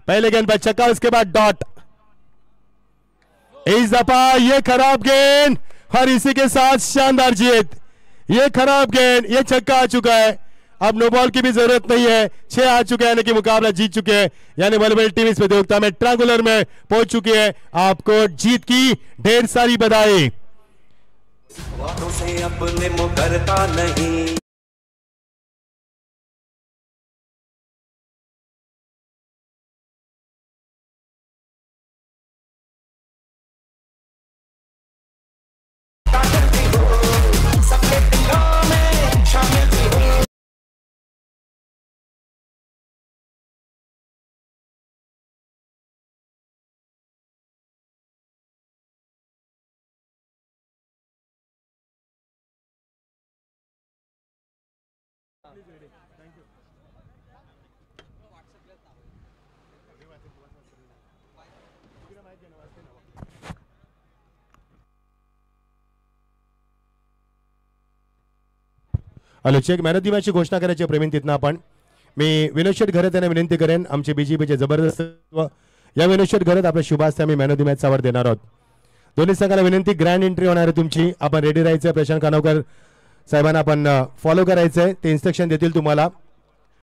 पहले गेंद पर छक्का, उसके बाद डॉट। इस दफा ये खराब गेंद और इसी के साथ शानदार जीत। ये खराब गेंद, ये छक्का आ चुका है, अब नो बॉल की भी जरूरत नहीं है। 6 आ चुके हैं, यानी कि मुकाबला जीत चुके हैं, यानी वलवल टीम इस प्रतियोगिता में ट्रायंगुलर में पहुंच चुकी है। आपको जीत की ढेर सारी बधाई। वादों से अपने मुकरता नहीं। Hello check man of the मॅचची घोषणा करायची प्रवीण तिथनं आपण. मी विनोद शेठ घरत यांना विनंती करेन, आमचे बीजेपीचे जबरदस्त या विनोद शेठ घरत आपल्या शुभास आम्ही man of the match award देणार आहोत. दोन्ही संघाला विनंती, ग्रँड एंट्री होणार आहे तुमची, आपण रेडी राहायचं. प्रशांत कानवकर साहेबांना आपण फॉलो करायचंय, ते इन्स्ट्रक्शन देतील तुम्हाला.